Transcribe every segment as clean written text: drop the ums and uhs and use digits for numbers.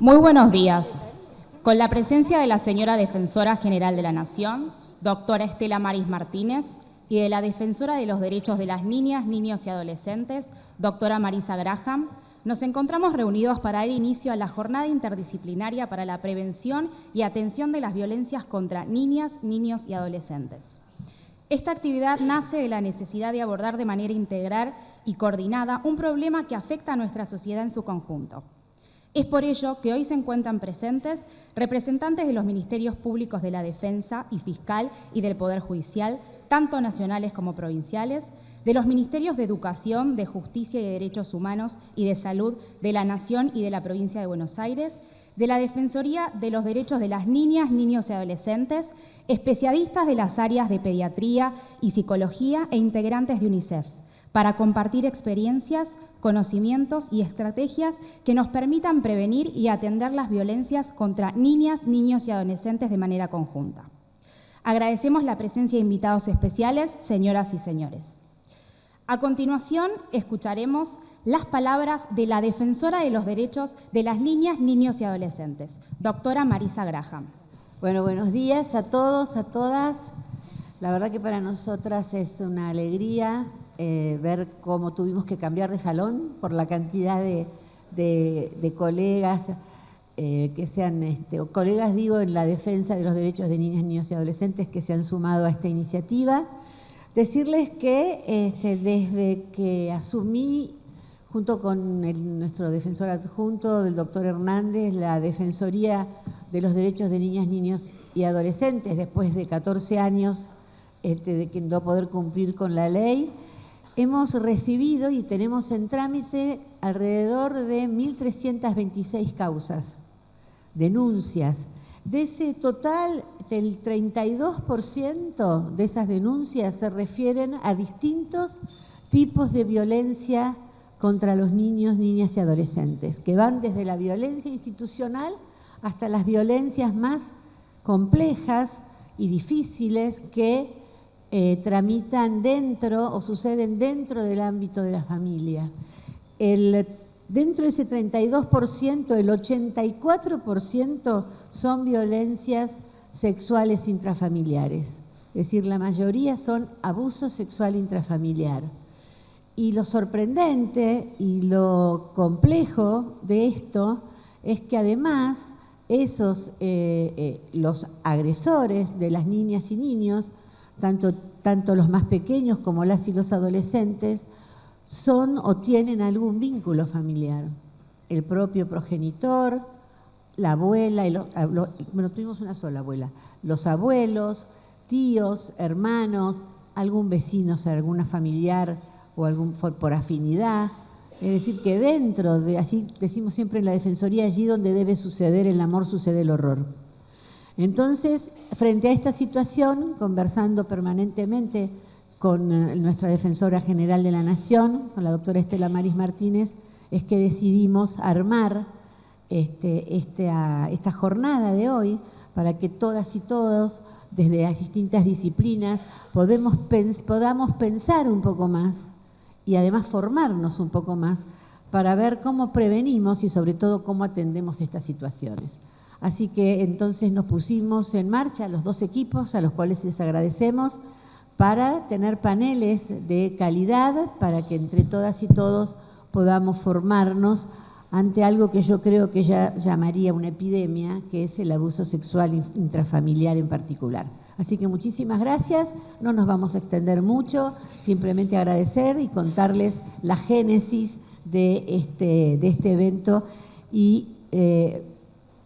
Muy buenos días. Con la presencia de la señora Defensora General de la Nación, doctora Estela Maris Martínez, y de la Defensora de los Derechos de las Niñas, Niños y Adolescentes, doctora Marisa Graham, nos encontramos reunidos para dar inicio a la Jornada Interdisciplinaria para la Prevención y Atención de las Violencias contra Niñas, Niños y Adolescentes. Esta actividad nace de la necesidad de abordar de manera integral y coordinada un problema que afecta a nuestra sociedad en su conjunto. Es por ello que hoy se encuentran presentes representantes de los Ministerios Públicos de la Defensa y Fiscal y del Poder Judicial, tanto nacionales como provinciales, de los Ministerios de Educación, de Justicia y de Derechos Humanos y de Salud de la Nación y de la Provincia de Buenos Aires, de la Defensoría de los Derechos de las Niñas, Niños y Adolescentes, especialistas de las áreas de Pediatría y Psicología e integrantes de UNICEF, para compartir experiencias, conocimientos y estrategias que nos permitan prevenir y atender las violencias contra niñas, niños y adolescentes de manera conjunta. Agradecemos la presencia de invitados especiales, señoras y señores. A continuación, escucharemos las palabras de la Defensora de los Derechos de las Niñas, Niños y Adolescentes, doctora Marisa Graham. Bueno, buenos días a todos, a todas. La verdad que para nosotras es una alegría ver cómo tuvimos que cambiar de salón por la cantidad de colegas que sean, colegas digo, en la defensa de los derechos de niñas, niños y adolescentes que se han sumado a esta iniciativa. Decirles que desde que asumí, junto con nuestro defensor adjunto, el doctor Hernández, la Defensoría de los Derechos de Niñas, Niños y Adolescentes, después de 14 años de que no poder cumplir con la ley, hemos recibido y tenemos en trámite alrededor de 1.326 causas, denuncias. De ese total, el 32% de esas denuncias se refieren a distintos tipos de violencia contra los niños, niñas y adolescentes, que van desde la violencia institucional hasta las violencias más complejas y difíciles que tramitan dentro o suceden dentro del ámbito de la familia. Dentro de ese 32%, el 84% son violencias sexuales intrafamiliares. Es decir, la mayoría son abuso sexual intrafamiliar. Y lo sorprendente y lo complejo de esto es que además los agresores de las niñas y niños, tanto los más pequeños como las y los adolescentes, son o tienen algún vínculo familiar. El propio progenitor, la abuela, bueno, tuvimos una sola abuela, los abuelos, tíos, hermanos, algún vecino, o sea, alguna familiar o por afinidad. Es decir, que dentro de, así decimos siempre en la Defensoría, allí donde debe suceder el amor, sucede el horror. Entonces, frente a esta situación, conversando permanentemente con nuestra Defensora General de la Nación, con la doctora Estela Maris Martínez, es que decidimos armar esta jornada de hoy para que todas y todos, desde las distintas disciplinas, podamos pensar un poco más y además formarnos un poco más para ver cómo prevenimos y sobre todo cómo atendemos estas situaciones. Así que entonces nos pusimos en marcha los dos equipos, a los cuales les agradecemos, para tener paneles de calidad, para que entre todas y todos podamos formarnos ante algo que yo creo que ya llamaría una epidemia, que es el abuso sexual intrafamiliar en particular. Así que muchísimas gracias, no nos vamos a extender mucho, simplemente agradecer y contarles la génesis de este evento y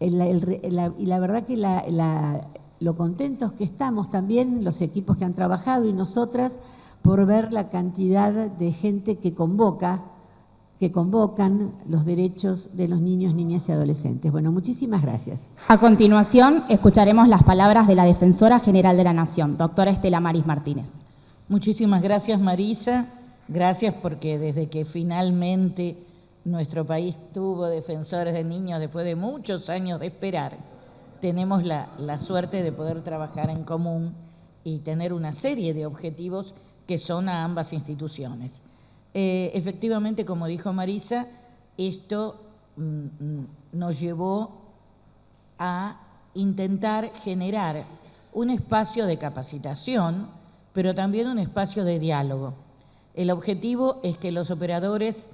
la verdad que lo contentos que estamos también, los equipos que han trabajado y nosotras, por ver la cantidad de gente que convocan los derechos de los niños, niñas y adolescentes. Bueno, muchísimas gracias. A continuación, escucharemos las palabras de la Defensora General de la Nación, doctora Estela Maris Martínez. Muchísimas gracias, Marisa. Gracias porque desde que finalmente nuestro país tuvo defensores de niños después de muchos años de esperar, tenemos la suerte de poder trabajar en común y tener una serie de objetivos que son a ambas instituciones. Efectivamente, como dijo Marisa, esto nos llevó a intentar generar un espacio de capacitación, pero también un espacio de diálogo. El objetivo es que los operadores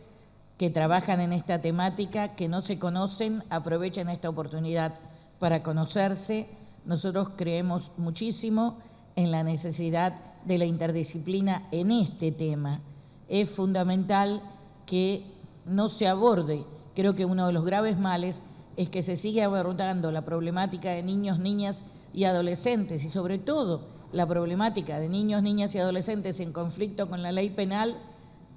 que trabajan en esta temática, que no se conocen, aprovechen esta oportunidad para conocerse. Nosotros creemos muchísimo en la necesidad de la interdisciplina en este tema. Es fundamental que no se aborde. Creo que uno de los graves males es que se sigue abordando la problemática de niños, niñas y adolescentes, y sobre todo la problemática de niños, niñas y adolescentes en conflicto con la ley penal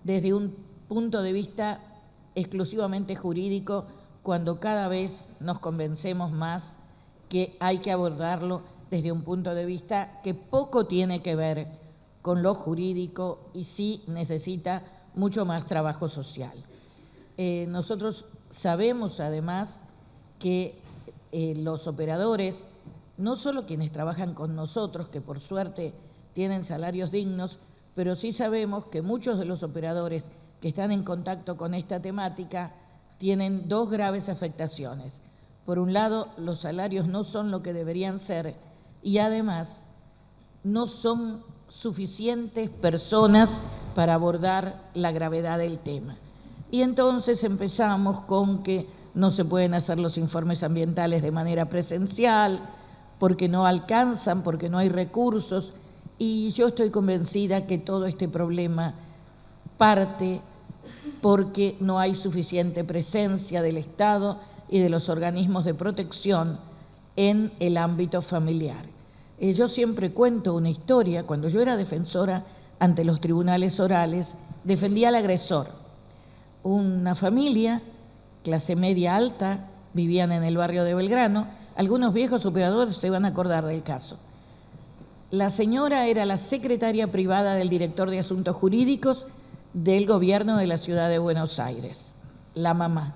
desde un punto de vista exclusivamente jurídico, cuando cada vez nos convencemos más que hay que abordarlo desde un punto de vista que poco tiene que ver con lo jurídico y sí necesita mucho más trabajo social. Nosotros sabemos además que los operadores, no solo quienes trabajan con nosotros, que por suerte tienen salarios dignos, pero sí sabemos que muchos de los operadores que están en contacto con esta temática tienen dos graves afectaciones. Por un lado, los salarios no son lo que deberían ser y además no son suficientes personas para abordar la gravedad del tema. Y entonces empezamos con que no se pueden hacer los informes ambientales de manera presencial, porque no alcanzan, porque no hay recursos, y yo estoy convencida que todo este problema parte porque no hay suficiente presencia del Estado y de los organismos de protección en el ámbito familiar. Yo siempre cuento una historia. Cuando yo era defensora ante los tribunales orales, defendía al agresor. Una familia, clase media alta, vivían en el barrio de Belgrano. Algunos viejos operadores se van a acordar del caso. La señora era la secretaria privada del director de Asuntos Jurídicos del gobierno de la ciudad de Buenos Aires, la mamá.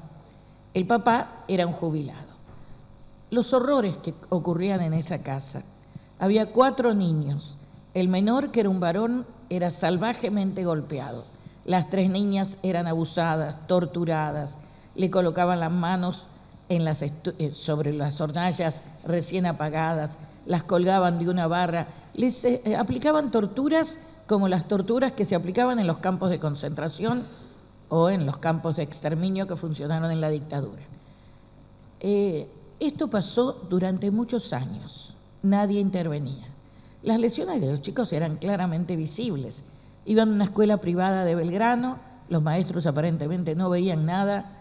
El papá era un jubilado. Los horrores que ocurrían en esa casa. Había 4 niños. El menor, que era un varón, era salvajemente golpeado. Las 3 niñas eran abusadas, torturadas, le colocaban las manos sobre las hornallas recién apagadas, las colgaban de una barra, les aplicaban torturas como las torturas que se aplicaban en los campos de concentración o en los campos de exterminio que funcionaron en la dictadura. Esto pasó durante muchos años, nadie intervenía. Las lesiones de los chicos eran claramente visibles. Iban a una escuela privada de Belgrano, los maestros aparentemente no veían nada.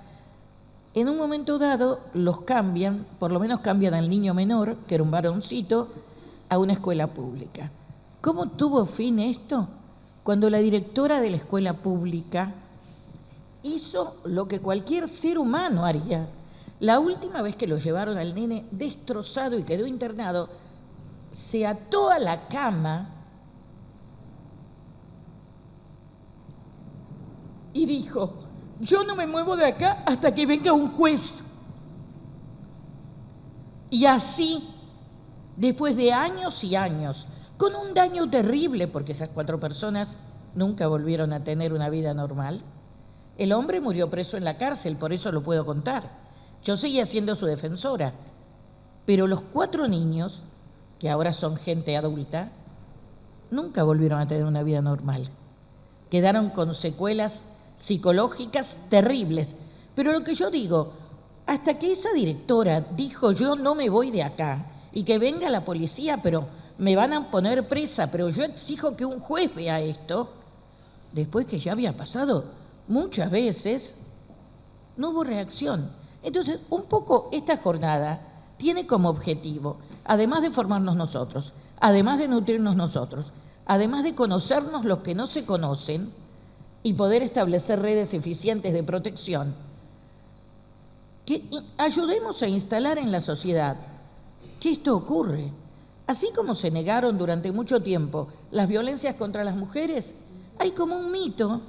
En un momento dado los cambian, por lo menos cambian al niño menor, que era un varoncito, a una escuela pública. ¿Cómo tuvo fin esto? Cuando la directora de la escuela pública hizo lo que cualquier ser humano haría. La última vez que lo llevaron al nene destrozado y quedó internado, se ató a la cama y dijo: yo no me muevo de acá hasta que venga un juez. Y así, después de años y años, con un daño terrible, porque esas 4 personas nunca volvieron a tener una vida normal, el hombre murió preso en la cárcel, por eso lo puedo contar. Yo seguía siendo su defensora, pero los 4 niños, que ahora son gente adulta, nunca volvieron a tener una vida normal. Quedaron con secuelas psicológicas terribles. Pero lo que yo digo, hasta que esa directora dijo: yo no me voy de acá, y que venga la policía, pero me van a poner presa, pero yo exijo que un juez vea esto, después que ya había pasado muchas veces, no hubo reacción. Entonces, un poco esta jornada tiene como objetivo, además de formarnos nosotros, además de nutrirnos nosotros, además de conocernos los que no se conocen y poder establecer redes eficientes de protección, que ayudemos a instalar en la sociedad que esto ocurre. Así como se negaron durante mucho tiempo las violencias contra las mujeres, hay como un mito,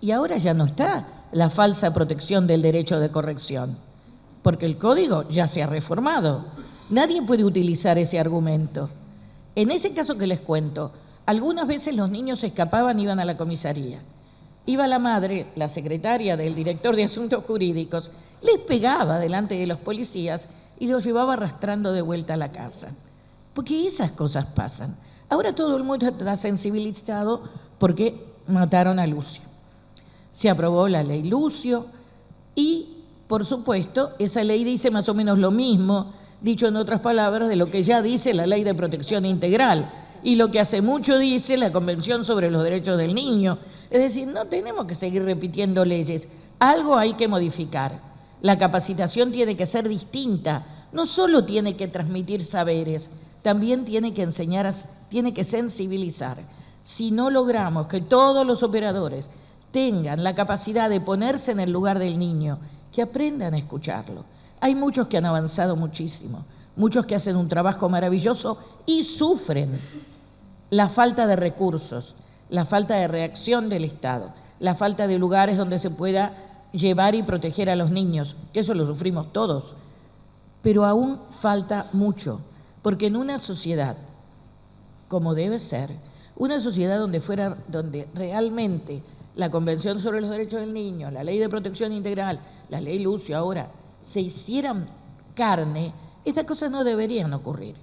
y ahora ya no está la falsa protección del derecho de corrección, porque el código ya se ha reformado. Nadie puede utilizar ese argumento. En ese caso que les cuento, algunas veces los niños escapaban, iban a la comisaría, iba la madre, la secretaria del director de Asuntos Jurídicos, les pegaba delante de los policías y los llevaba arrastrando de vuelta a la casa. Porque esas cosas pasan. Ahora todo el mundo está sensibilizado porque mataron a Lucio. Se aprobó la ley Lucio y, por supuesto, esa ley dice más o menos lo mismo, dicho en otras palabras, de lo que ya dice la Ley de Protección Integral y lo que hace mucho dice la Convención sobre los Derechos del Niño. Es decir, no tenemos que seguir repitiendo leyes, algo hay que modificar. La capacitación tiene que ser distinta, no solo tiene que transmitir saberes, también tiene que enseñar, tiene que sensibilizar. Si no logramos que todos los operadores tengan la capacidad de ponerse en el lugar del niño, que aprendan a escucharlo. Hay muchos que han avanzado muchísimo, muchos que hacen un trabajo maravilloso y sufren la falta de recursos, la falta de reacción del Estado, la falta de lugares donde se pueda llevar y proteger a los niños, que eso lo sufrimos todos. Pero aún falta mucho, porque en una sociedad, como debe ser, una sociedad donde realmente la Convención sobre los Derechos del Niño, la Ley de Protección Integral, la Ley Lucio ahora, se hicieran carne, estas cosas no deberían ocurrir.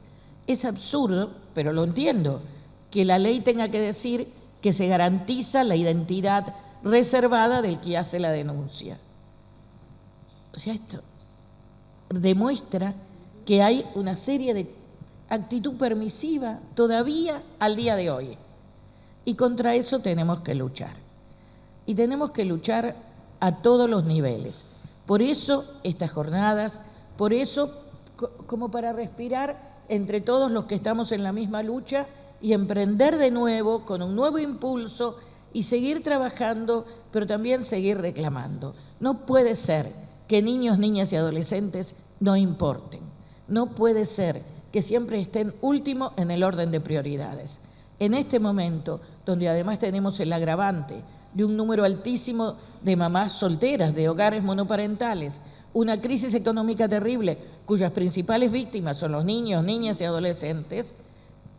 Es absurdo, pero lo entiendo, que la ley tenga que decir que se garantiza la identidad reservada del que hace la denuncia. O sea, esto demuestra que hay una serie de actitud permisiva todavía al día de hoy. Y contra eso tenemos que luchar. Y tenemos que luchar a todos los niveles. Por eso estas jornadas, por eso como para respirar entre todos los que estamos en la misma lucha y emprender de nuevo con un nuevo impulso y seguir trabajando, pero también seguir reclamando. No puede ser que niños, niñas y adolescentes no importen. No puede ser que siempre estén último en el orden de prioridades. En este momento, donde además tenemos el agravante de un número altísimo de mamás solteras, de hogares monoparentales, una crisis económica terrible, cuyas principales víctimas son los niños, niñas y adolescentes,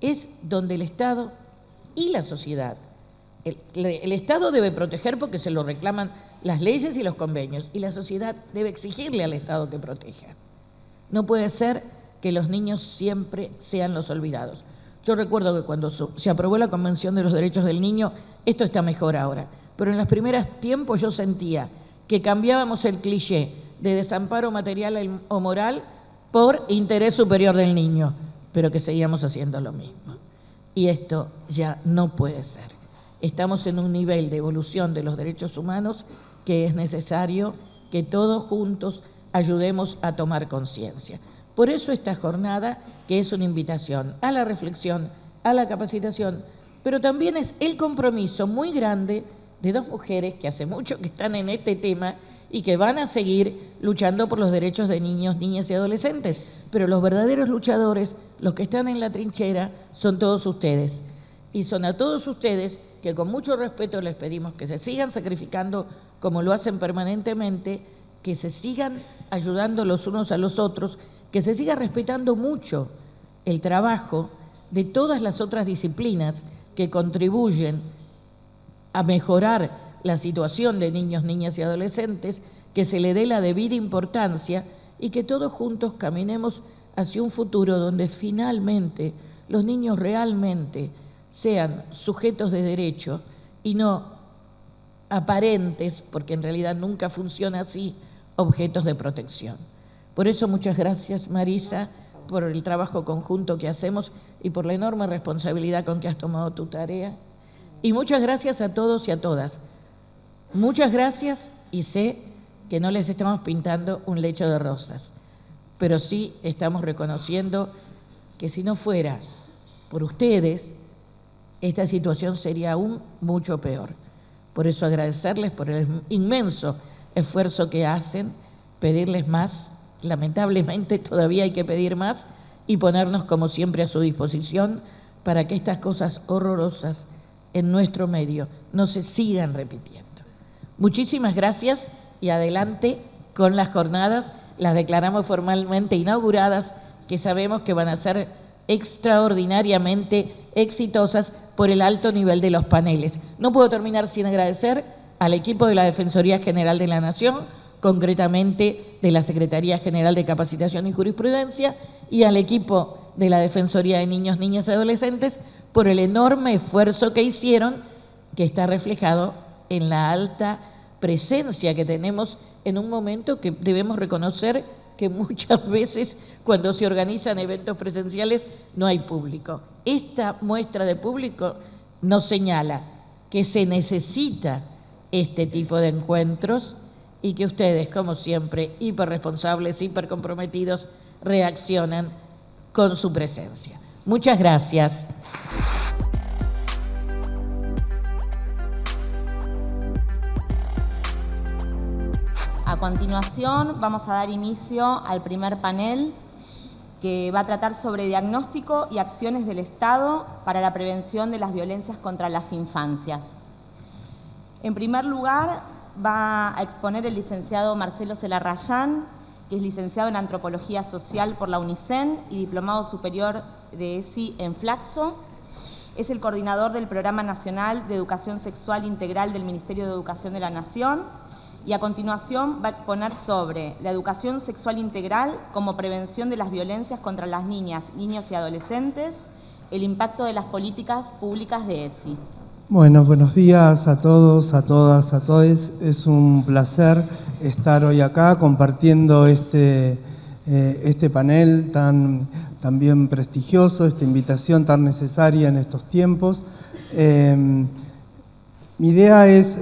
es donde el Estado y la sociedad, el Estado debe proteger porque se lo reclaman las leyes y los convenios, y la sociedad debe exigirle al Estado que proteja. No puede ser que los niños siempre sean los olvidados. Yo recuerdo que cuando se aprobó la Convención de los Derechos del Niño, esto está mejor ahora, pero en los primeros tiempos yo sentía que cambiábamos el cliché de desamparo material o moral por interés superior del niño, pero que seguíamos haciendo lo mismo. Y esto ya no puede ser. Estamos en un nivel de evolución de los derechos humanos que es necesario que todos juntos ayudemos a tomar conciencia. Por eso esta jornada, que es una invitación a la reflexión, a la capacitación, pero también es el compromiso muy grande de dos mujeres que hace mucho que están en este tema y que van a seguir luchando por los derechos de niños, niñas y adolescentes. Pero los verdaderos luchadores, los que están en la trinchera, son todos ustedes. Y son a todos ustedes que con mucho respeto les pedimos que se sigan sacrificando como lo hacen permanentemente, que se sigan ayudando los unos a los otros, que se siga respetando mucho el trabajo de todas las otras disciplinas que contribuyen a mejorar la situación de niños, niñas y adolescentes, que se le dé la debida importancia y que todos juntos caminemos hacia un futuro donde finalmente los niños realmente sean sujetos de derecho y no aparentes, porque en realidad nunca funciona así, objetos de protección. Por eso muchas gracias, Marisa, por el trabajo conjunto que hacemos y por la enorme responsabilidad con que has tomado tu tarea. Y muchas gracias a todos y a todas. Muchas gracias, y sé que no les estamos pintando un lecho de rosas, pero sí estamos reconociendo que si no fuera por ustedes, esta situación sería aún mucho peor. Por eso agradecerles por el inmenso esfuerzo que hacen, pedirles más, lamentablemente todavía hay que pedir más, y ponernos como siempre a su disposición para que estas cosas horrorosas en nuestro medio no se sigan repitiendo. Muchísimas gracias y adelante con las jornadas. Las declaramos formalmente inauguradas, que sabemos que van a ser extraordinariamente exitosas por el alto nivel de los paneles. No puedo terminar sin agradecer al equipo de la Defensoría General de la Nación, concretamente de la Secretaría General de Capacitación y Jurisprudencia, y al equipo de la Defensoría de Niños, Niñas y Adolescentes por el enorme esfuerzo que hicieron, que está reflejado en la alta presencia que tenemos en un momento que debemos reconocer que muchas veces cuando se organizan eventos presenciales no hay público. Esta muestra de público nos señala que se necesita este tipo de encuentros y que ustedes, como siempre, hiperresponsables, hipercomprometidos, reaccionan con su presencia. Muchas gracias. A continuación vamos a dar inicio al primer panel que va a tratar sobre diagnóstico y acciones del Estado para la prevención de las violencias contra las infancias. En primer lugar va a exponer el licenciado Marcelo Celarrayán, que es licenciado en Antropología Social por la UNICEN y diplomado superior de ESI en Flaxo. Es el coordinador del Programa Nacional de Educación Sexual Integral del Ministerio de Educación de la Nación. Y a continuación va a exponer sobre la educación sexual integral como prevención de las violencias contra las niñas, niños y adolescentes, el impacto de las políticas públicas de ESI. Bueno, buenos días a todos, a todas, a todos. Es un placer estar hoy acá compartiendo este panel tan bien prestigioso, esta invitación tan necesaria en estos tiempos. Mi idea es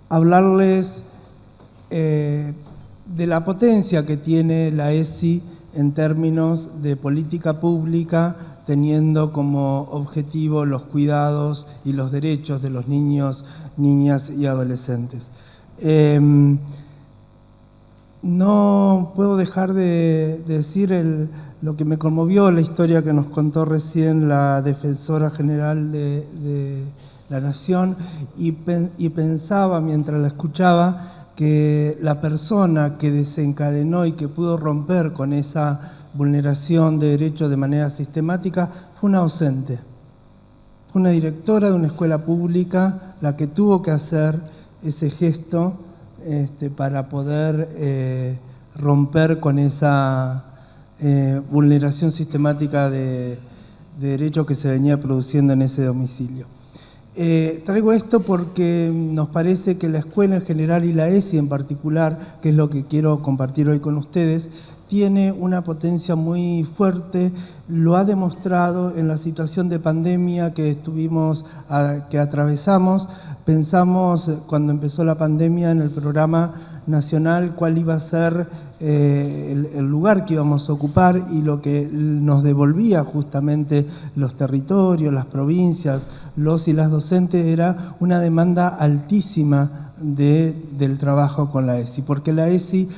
hablarles de la potencia que tiene la ESI en términos de política pública, teniendo como objetivo los cuidados y los derechos de los niños, niñas y adolescentes. No puedo dejar de decir lo que me conmovió, la historia que nos contó recién la Defensora General de la Nación, y pensaba mientras la escuchaba que la persona que desencadenó y que pudo romper con esa vulneración de derechos de manera sistemática fue una docente, fue una directora de una escuela pública la que tuvo que hacer ese gesto para poder romper con esa vulneración sistemática de derechos que se venía produciendo en ese domicilio. Traigo esto porque nos parece que la escuela en general y la ESI en particular, que es lo que quiero compartir hoy con ustedes, tiene una potencia muy fuerte, lo ha demostrado en la situación de pandemia que atravesamos. Pensamos cuando empezó la pandemia en el programa nacional cuál iba a ser el lugar que íbamos a ocupar, y lo que nos devolvía justamente los territorios, las provincias, los y las docentes, era una demanda altísima del trabajo con la ESI, porque la ESI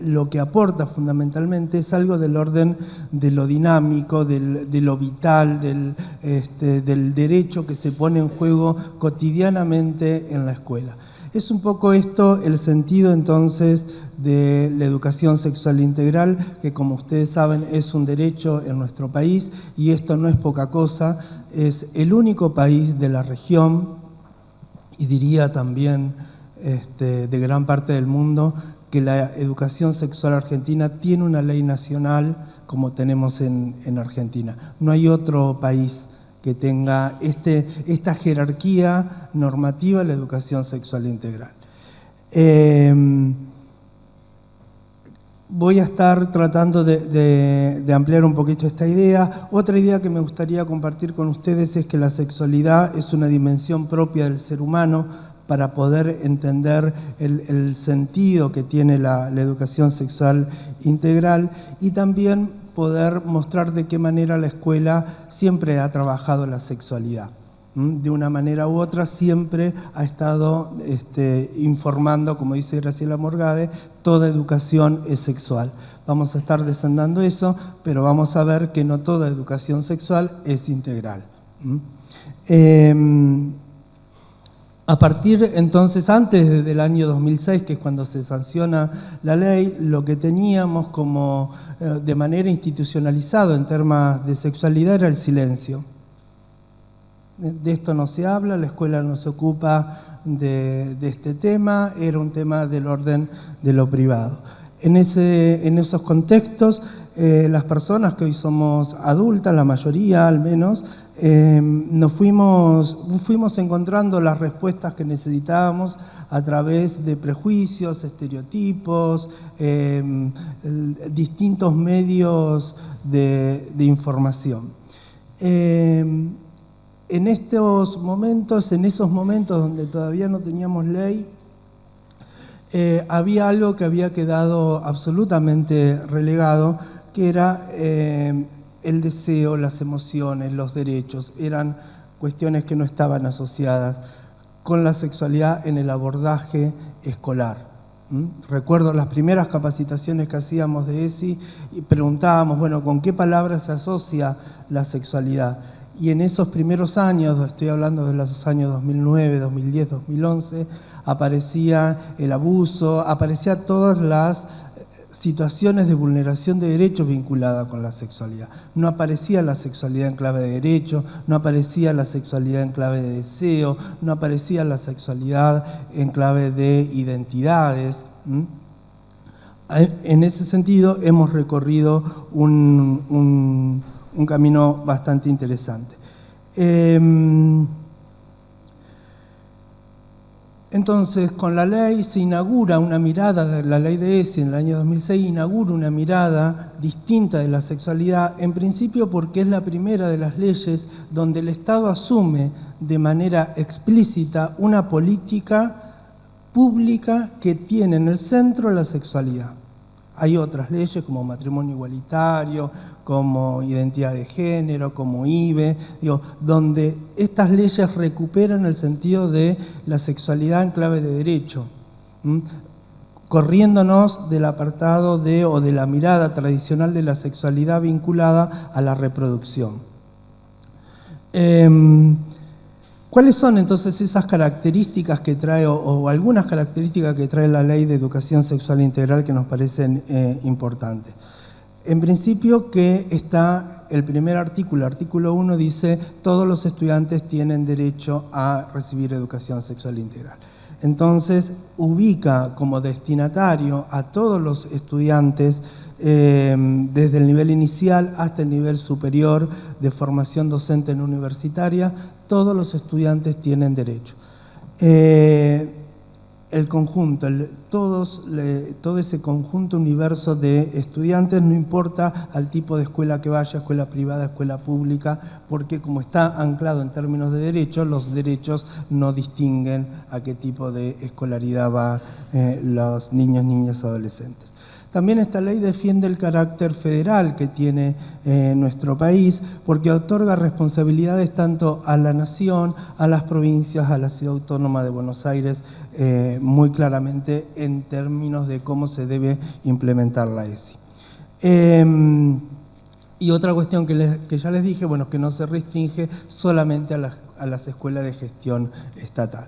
lo que aporta fundamentalmente es algo del orden de lo dinámico, de lo vital, del derecho que se pone en juego cotidianamente en la escuela. Es un poco esto el sentido entonces de la educación sexual integral, que como ustedes saben es un derecho en nuestro país, y esto no es poca cosa. Es el único país de la región, y diría también de gran parte del mundo, que la educación sexual argentina tiene una ley nacional como tenemos en Argentina. No hay otro país que tenga esta jerarquía normativa de la educación sexual integral. Voy a estar tratando de ampliar un poquito esta idea. Otra idea que me gustaría compartir con ustedes es que la sexualidad es una dimensión propia del ser humano para poder entender el sentido que tiene la educación sexual integral, y también poder mostrar de qué manera la escuela siempre ha trabajado la sexualidad. De una manera u otra siempre ha estado informando, como dice Graciela Morgade, toda educación es sexual. Vamos a estar desandando eso, pero vamos a ver que no toda educación sexual es integral. A partir entonces, antes del año 2006, que es cuando se sanciona la ley, lo que teníamos como de manera institucionalizado en temas de sexualidad era el silencio. De esto no se habla, la escuela no se ocupa de este tema, era un tema del orden de lo privado. En esos contextos, las personas que hoy somos adultas, la mayoría al menos, nos fuimos encontrando las respuestas que necesitábamos a través de prejuicios, estereotipos, distintos medios de información. En esos momentos donde todavía no teníamos ley, había algo que había quedado absolutamente relegado, que era el deseo, las emociones, los derechos. Eran cuestiones que no estaban asociadas con la sexualidad en el abordaje escolar. Recuerdo las primeras capacitaciones que hacíamos de ESI y preguntábamos, bueno, ¿con qué palabras se asocia la sexualidad? Y en esos primeros años, estoy hablando de los años 2009, 2010, 2011, aparecía el abuso, aparecían todas las situaciones de vulneración de derechos vinculadas con la sexualidad. No aparecía la sexualidad en clave de derecho, no aparecía la sexualidad en clave de deseo, no aparecía la sexualidad en clave de identidades. En ese sentido hemos recorrido un camino bastante interesante. Entonces, con la ley se inaugura una mirada, la ley de ESI en el año 2006 inaugura una mirada distinta de la sexualidad, en principio porque es la primera de las leyes donde el Estado asume de manera explícita una política pública que tiene en el centro la sexualidad. Hay otras leyes como matrimonio igualitario, como identidad de género, como IVE, donde estas leyes recuperan el sentido de la sexualidad en clave de derecho, corriéndonos del apartado o de la mirada tradicional de la sexualidad vinculada a la reproducción. ¿Cuáles son entonces esas características que trae, o algunas características que trae la Ley de Educación Sexual Integral que nos parecen importantes? En principio que está el primer artículo, artículo 1 dice, todos los estudiantes tienen derecho a recibir educación sexual integral. Entonces ubica como destinatario a todos los estudiantes desde el nivel inicial hasta el nivel superior de formación docente no universitaria, todos los estudiantes tienen derecho. El conjunto, todo ese conjunto universo de estudiantes, no importa al tipo de escuela que vaya, escuela privada, escuela pública, porque como está anclado en términos de derechos, los derechos no distinguen a qué tipo de escolaridad van los niños, niñas, adolescentes. También esta ley defiende el carácter federal que tiene nuestro país, porque otorga responsabilidades tanto a la nación, a las provincias, a la Ciudad Autónoma de Buenos Aires, muy claramente en términos de cómo se debe implementar la ESI. Y otra cuestión que ya les dije, bueno, que no se restringe solamente a las escuelas de gestión estatal.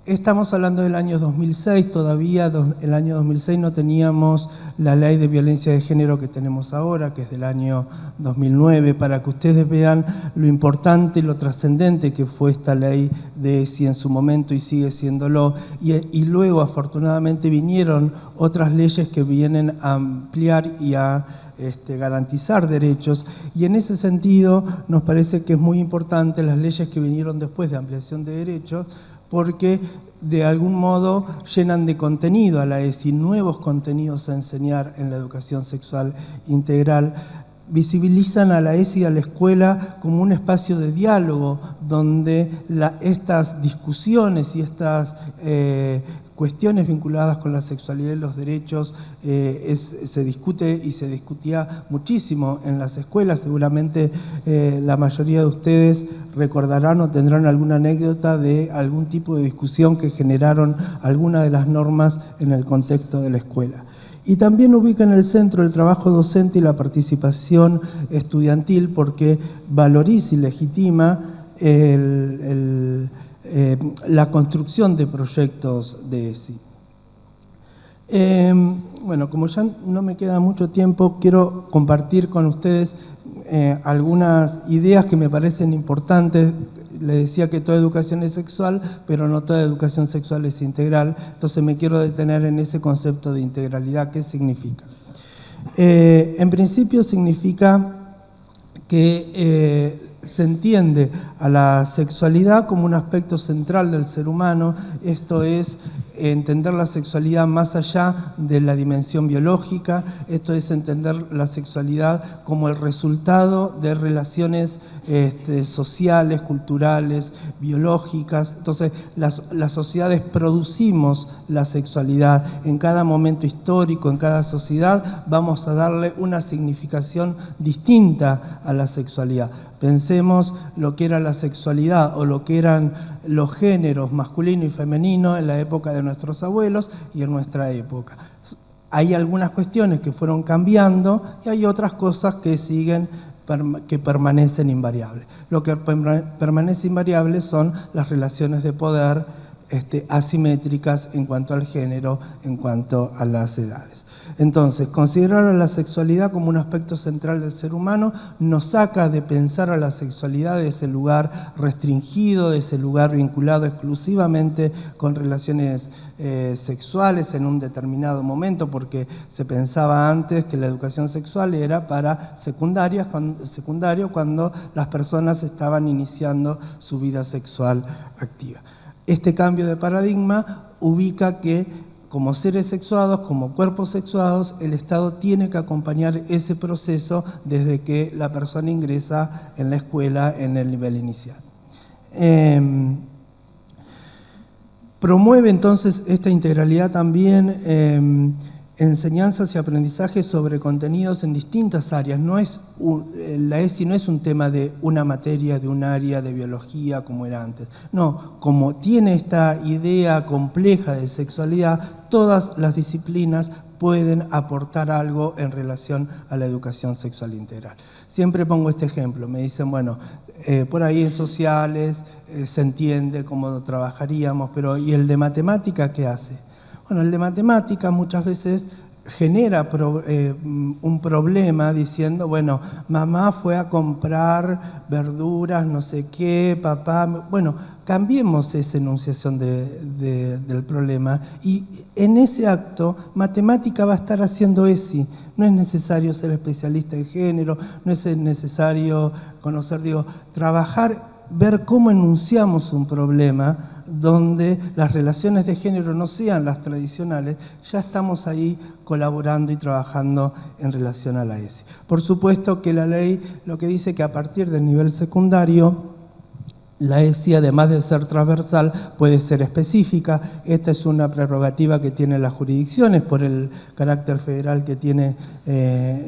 Estamos hablando del año 2006, todavía el año 2006 no teníamos la ley de violencia de género que tenemos ahora, que es del año 2009, para que ustedes vean lo importante y lo trascendente que fue esta ley de ESI en su momento y sigue siéndolo. Y luego, afortunadamente, vinieron otras leyes que vienen a ampliar y a garantizar derechos, y en ese sentido nos parece que es muy importante las leyes que vinieron después de ampliación de derechos, porque de algún modo llenan de contenido a la ESI, nuevos contenidos a enseñar en la educación sexual integral, visibilizan a la ESI y a la escuela como un espacio de diálogo donde estas discusiones y estas cuestiones vinculadas con la sexualidad y los derechos se discute y se discutía muchísimo en las escuelas. Seguramente la mayoría de ustedes recordarán o tendrán alguna anécdota de algún tipo de discusión que generaron alguna de las normas en el contexto de la escuela. Y también ubica en el centro el trabajo docente y la participación estudiantil, porque valoriza y legitima la construcción de proyectos de ESI. Bueno, como ya no me queda mucho tiempo, quiero compartir con ustedes algunas ideas que me parecen importantes. Les decía que toda educación es sexual, pero no toda educación sexual es integral. Entonces me quiero detener en ese concepto de integralidad. ¿Qué significa? En principio significa que se entiende a la sexualidad como un aspecto central del ser humano. Esto es entender la sexualidad más allá de la dimensión biológica. Esto es entender la sexualidad como el resultado de relaciones sociales, culturales, biológicas. Entonces, las sociedades producimos la sexualidad. En cada momento histórico, en cada sociedad, vamos a darle una significación distinta a la sexualidad. Pensemos lo que era la sexualidad o lo que eran los géneros masculino y femenino en la época de nuestros abuelos y en nuestra época. Hay algunas cuestiones que fueron cambiando y hay otras cosas que siguen, que permanecen invariables. Lo que permanece invariable son las relaciones de poder asimétricas en cuanto al género, en cuanto a las edades. Entonces, considerar a la sexualidad como un aspecto central del ser humano nos saca de pensar a la sexualidad de ese lugar restringido, de ese lugar vinculado exclusivamente con relaciones sexuales en un determinado momento, porque se pensaba antes que la educación sexual era para secundario, cuando las personas estaban iniciando su vida sexual activa. Este cambio de paradigma ubica que como seres sexuados, como cuerpos sexuados, el Estado tiene que acompañar ese proceso desde que la persona ingresa en la escuela en el nivel inicial. Promueve entonces esta integralidad también enseñanzas y aprendizajes sobre contenidos en distintas áreas. La ESI no es un tema de una materia, de un área de biología como era antes. No, como tiene esta idea compleja de sexualidad, todas las disciplinas pueden aportar algo en relación a la educación sexual integral. Siempre pongo este ejemplo, me dicen, bueno, por ahí en sociales se entiende cómo trabajaríamos, pero ¿y el de matemática qué hace? Bueno, el de matemática muchas veces genera un problema diciendo, bueno, mamá fue a comprar verduras, no sé qué, papá... Bueno, cambiemos esa enunciación del problema y en ese acto matemática va a estar haciendo ESI. No es necesario ser especialista en género, no es necesario conocer, trabajar, ver cómo enunciamos un problema donde las relaciones de género no sean las tradicionales, ya estamos ahí colaborando y trabajando en relación a la ESI. Por supuesto que la ley lo que dice que a partir del nivel secundario, la ESI, además de ser transversal, puede ser específica. Esta es una prerrogativa que tienen las jurisdicciones por el carácter federal que tiene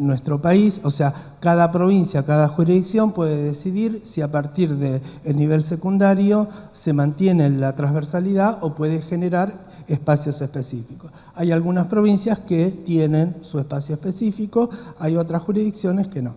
nuestro país. O sea, cada provincia, cada jurisdicción puede decidir si a partir del nivel secundario se mantiene la transversalidad o puede generar espacios específicos. Hay algunas provincias que tienen su espacio específico, hay otras jurisdicciones que no.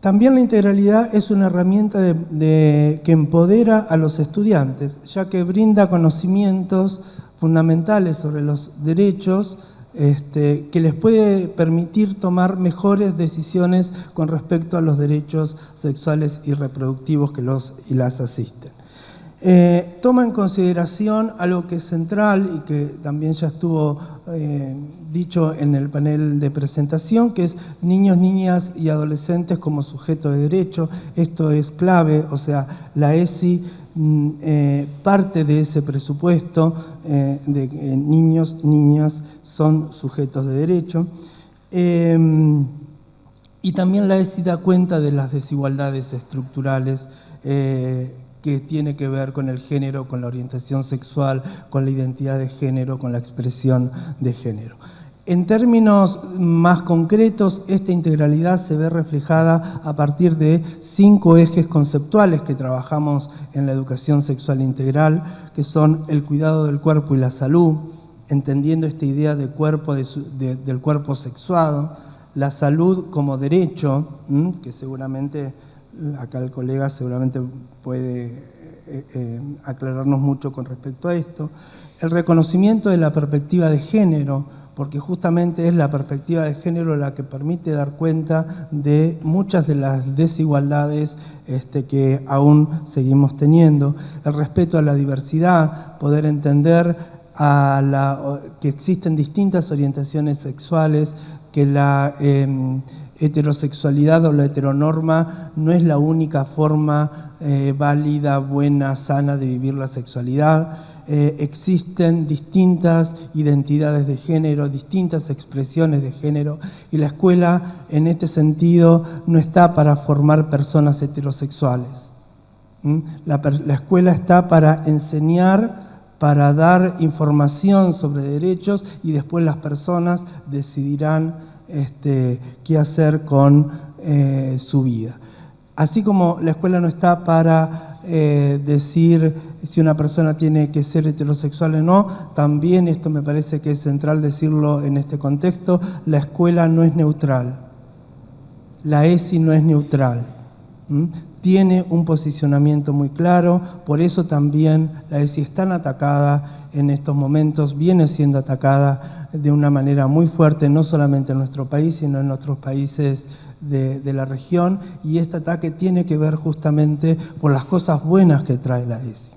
También la integralidad es una herramienta que empodera a los estudiantes, ya que brinda conocimientos fundamentales sobre los derechos que les puede permitir tomar mejores decisiones con respecto a los derechos sexuales y reproductivos que los y las asisten. Toma en consideración algo que es central y que también ya estuvo dicho en el panel de presentación, que es niños, niñas y adolescentes como sujeto de derecho. Esto es clave, o sea, la ESI parte de ese presupuesto de que niños, niñas son sujetos de derecho. Y también la ESI da cuenta de las desigualdades estructurales que tiene que ver con el género, con la orientación sexual, con la identidad de género, con la expresión de género. En términos más concretos, esta integralidad se ve reflejada a partir de 5 ejes conceptuales que trabajamos en la educación sexual integral, que son el cuidado del cuerpo y la salud, entendiendo esta idea de cuerpo, del cuerpo sexuado, la salud como derecho, que seguramente acá el colega seguramente puede aclararnos mucho con respecto a esto. El reconocimiento de la perspectiva de género, porque justamente es la perspectiva de género la que permite dar cuenta de muchas de las desigualdades que aún seguimos teniendo. El respeto a la diversidad, poder entender que existen distintas orientaciones sexuales, que la heterosexualidad o la heteronorma no es la única forma válida, buena, sana de vivir la sexualidad. Existen distintas identidades de género, distintas expresiones de género, y la escuela en este sentido no está para formar personas heterosexuales. La escuela está para enseñar, para dar información sobre derechos, y después las personas decidirán qué hacer con su vida. Así como la escuela no está para decir si una persona tiene que ser heterosexual o no, también esto me parece que es central decirlo en este contexto, la escuela no es neutral, la ESI no es neutral, tiene un posicionamiento muy claro, por eso también la ESI es tan atacada en estos momentos, viene siendo atacada de una manera muy fuerte, no solamente en nuestro país, sino en otros países de la región, y este ataque tiene que ver justamente por las cosas buenas que trae la ESI,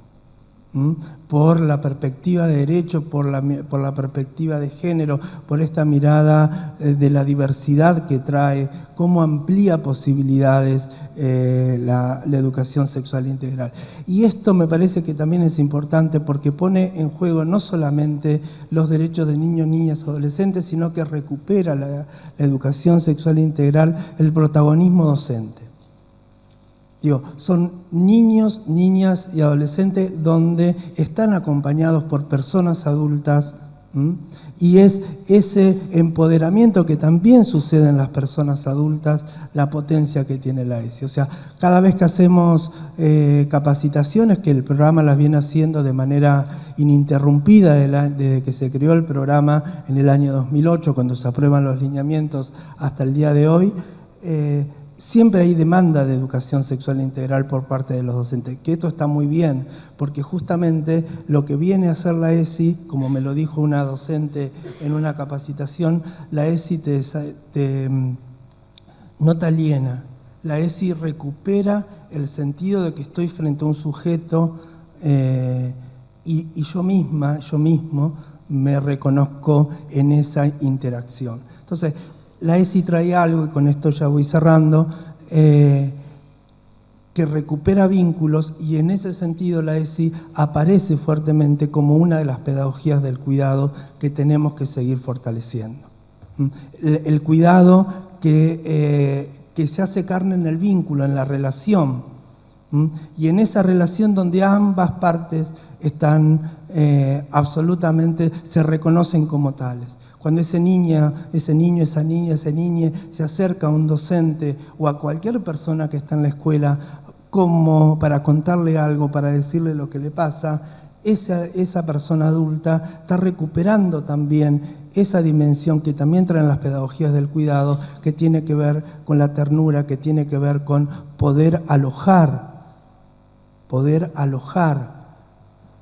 por la perspectiva de derecho, por la perspectiva de género, por esta mirada de la diversidad que trae, cómo amplía posibilidades la educación sexual integral. Y esto me parece que también es importante porque pone en juego no solamente los derechos de niños, niñas, adolescentes, sino que recupera la educación sexual integral, el protagonismo docente. Son niños, niñas y adolescentes donde están acompañados por personas adultas, y es ese empoderamiento que también sucede en las personas adultas la potencia que tiene la ESI. O sea, cada vez que hacemos capacitaciones, que el programa las viene haciendo de manera ininterrumpida desde que se creó el programa en el año 2008, cuando se aprueban los lineamientos, hasta el día de hoy, siempre hay demanda de educación sexual integral por parte de los docentes, que esto está muy bien, porque justamente lo que viene a hacer la ESI, como me lo dijo una docente en una capacitación, la ESI no te aliena, la ESI recupera el sentido de que estoy frente a un sujeto y yo mismo me reconozco en esa interacción. Entonces, la ESI trae algo, y con esto ya voy cerrando, que recupera vínculos, y en ese sentido la ESI aparece fuertemente como una de las pedagogías del cuidado que tenemos que seguir fortaleciendo. El cuidado que se hace carne en el vínculo, en la relación, y en esa relación donde ambas partes están absolutamente, se reconocen como tales. Cuando ese niño, esa niña se acerca a un docente o a cualquier persona que está en la escuela como para contarle algo, para decirle lo que le pasa, esa persona adulta está recuperando también esa dimensión que también traen las pedagogías del cuidado, que tiene que ver con la ternura, que tiene que ver con poder alojar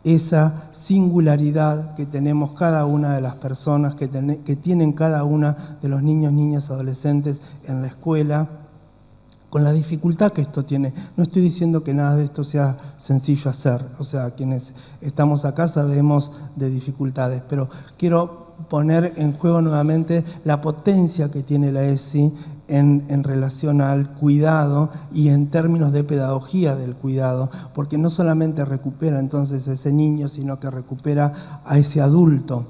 esa singularidad que tenemos cada una de las personas, que tienen cada una de los niños, niñas, adolescentes en la escuela, con la dificultad que esto tiene. No estoy diciendo que nada de esto sea sencillo hacer, o sea, quienes estamos acá sabemos de dificultades, pero quiero poner en juego nuevamente la potencia que tiene la ESI en relación al cuidado y en términos de pedagogía del cuidado, porque no solamente recupera entonces a ese niño, sino que recupera a ese adulto.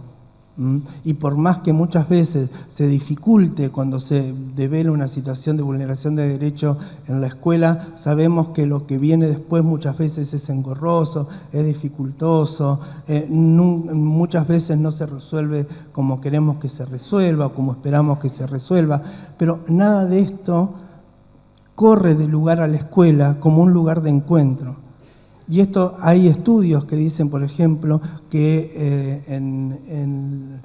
Y por más que muchas veces se dificulte cuando se devela una situación de vulneración de derecho en la escuela, sabemos que lo que viene después muchas veces es engorroso, es dificultoso, muchas veces no se resuelve como queremos que se resuelva o como esperamos que se resuelva, pero nada de esto corre de lugar a la escuela como un lugar de encuentro. Y esto, hay estudios que dicen, por ejemplo, que en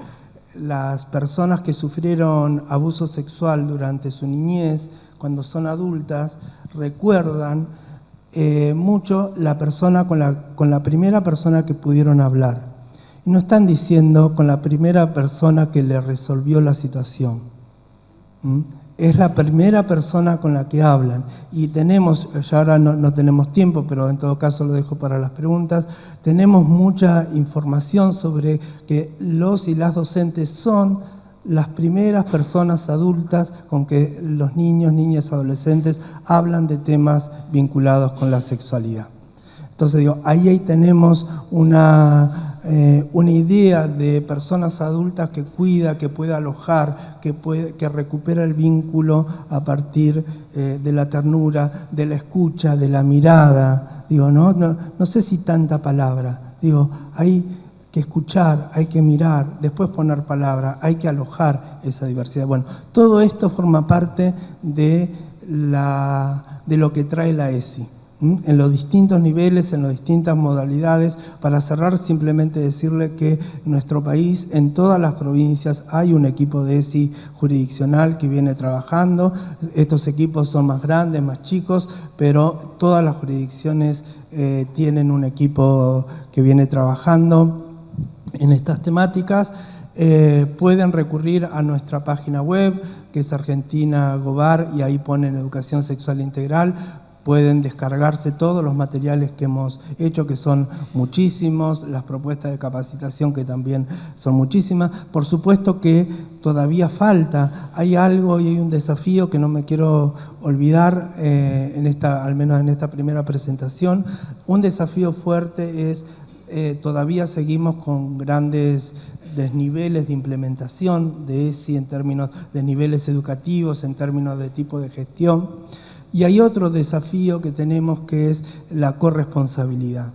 las personas que sufrieron abuso sexual durante su niñez, cuando son adultas, recuerdan mucho la persona con la primera persona que pudieron hablar. Y no están diciendo con la primera persona que le resolvió la situación. Es la primera persona con la que hablan. Y tenemos, ya ahora no tenemos tiempo, pero en todo caso lo dejo para las preguntas, tenemos mucha información sobre que los y las docentes son las primeras personas adultas con que los niños, niñas, adolescentes hablan de temas vinculados con la sexualidad. Entonces digo, ahí tenemos una idea de personas adultas que cuida, que puede alojar, que recupera el vínculo a partir de la ternura, de la escucha, de la mirada. Digo, no sé si tanta palabra. Digo, hay que escuchar, hay que mirar, después poner palabra, hay que alojar esa diversidad. Bueno, todo esto forma parte de lo que trae la ESI. En los distintos niveles, en las distintas modalidades. Para cerrar, simplemente decirle que en nuestro país, en todas las provincias, hay un equipo de ESI jurisdiccional que viene trabajando. Estos equipos son más grandes, más chicos, pero todas las jurisdicciones tienen un equipo que viene trabajando en estas temáticas. Pueden recurrir a nuestra página web, que es Argentina Gobar, y ahí ponen Educación Sexual Integral. Pueden descargarse todos los materiales que hemos hecho, que son muchísimos, las propuestas de capacitación, que también son muchísimas. Por supuesto que todavía falta, hay algo y hay un desafío que no me quiero olvidar, al menos en esta primera presentación. Un desafío fuerte es, todavía seguimos con grandes desniveles de implementación de ESI en términos de niveles educativos, en términos de tipo de gestión. Y hay otro desafío que tenemos, que es la corresponsabilidad.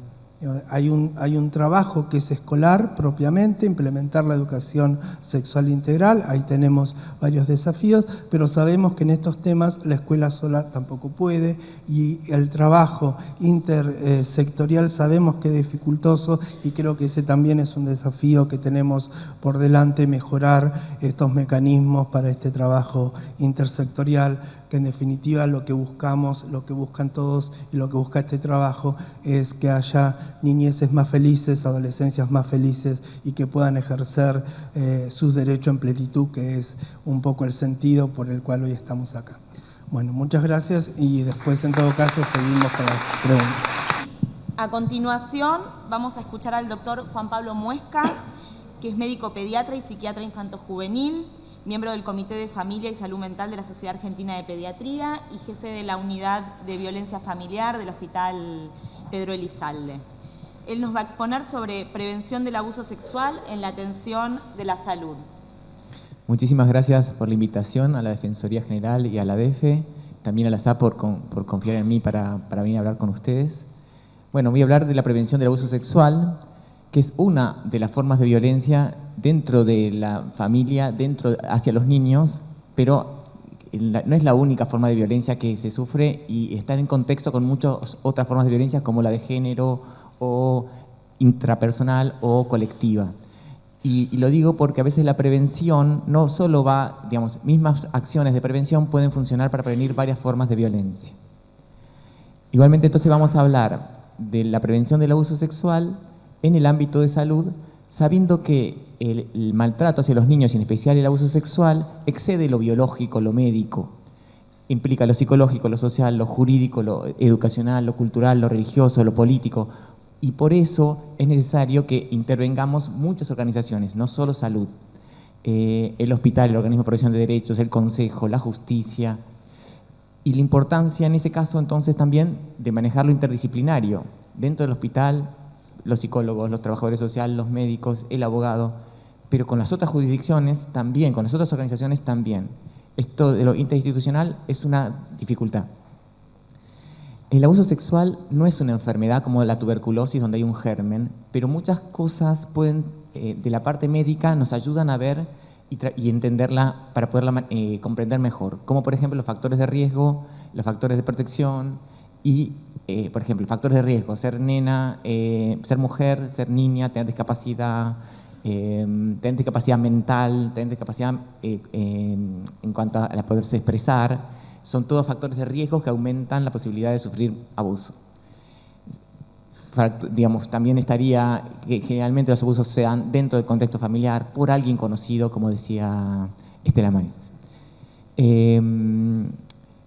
Hay un trabajo que es escolar propiamente, implementar la educación sexual integral. Ahí tenemos varios desafíos, pero sabemos que en estos temas la escuela sola tampoco puede, y el trabajo intersectorial sabemos que es dificultoso, y creo que ese también es un desafío que tenemos por delante, mejorar estos mecanismos para este trabajo intersectorial, que en definitiva lo que buscamos, lo que buscan todos y lo que busca este trabajo es que haya niñeces más felices, adolescencias más felices, y que puedan ejercer sus derechos en plenitud, que es un poco el sentido por el cual hoy estamos acá. Bueno, muchas gracias, y después en todo caso seguimos con las preguntas. A continuación vamos a escuchar al doctor Juan Pablo Muesca, que es médico pediatra y psiquiatra infanto-juvenil, miembro del Comité de Familia y Salud Mental de la Sociedad Argentina de Pediatría y jefe de la Unidad de Violencia Familiar del Hospital Pedro Elizalde. Él nos va a exponer sobre prevención del abuso sexual en la atención de la salud. Muchísimas gracias por la invitación a la Defensoría General y a la DEFE, también a la SAP por confiar en mí para venir a hablar con ustedes. Bueno, voy a hablar de la prevención del abuso sexual, que es una de las formas de violencia dentro de la familia, hacia los niños, pero no es la única forma de violencia que se sufre, y está en contexto con muchas otras formas de violencia, como la de género o intrapersonal o colectiva. Y lo digo porque a veces la prevención no solo va, mismas acciones de prevención pueden funcionar para prevenir varias formas de violencia. Igualmente, entonces vamos a hablar de la prevención del abuso sexual en el ámbito de salud, sabiendo que el maltrato hacia los niños, y en especial el abuso sexual, excede lo biológico, lo médico. Implica lo psicológico, lo social, lo jurídico, lo educacional, lo cultural, lo religioso, lo político. Y por eso es necesario que intervengamos muchas organizaciones, no solo salud. El hospital, el organismo de protección de derechos, el consejo, la justicia. Y la importancia en ese caso entonces también de manejar lo interdisciplinario. Dentro del hospital, los psicólogos, los trabajadores sociales, los médicos, el abogado, pero con las otras jurisdicciones también, con las otras organizaciones también. Esto de lo interinstitucional es una dificultad. El abuso sexual no es una enfermedad como la tuberculosis, donde hay un germen, pero muchas cosas pueden, de la parte médica, nos ayudan a ver y entenderla para poderla comprender mejor, como por ejemplo los factores de riesgo, los factores de protección y, por ejemplo, factores de riesgo: ser nena, ser mujer, ser niña, tener discapacidad mental, tener discapacidad en cuanto a poderse expresar, son todos factores de riesgo que aumentan la posibilidad de sufrir abuso. Digamos, también estaría que generalmente los abusos se dan dentro del contexto familiar por alguien conocido, como decía Estela Maris.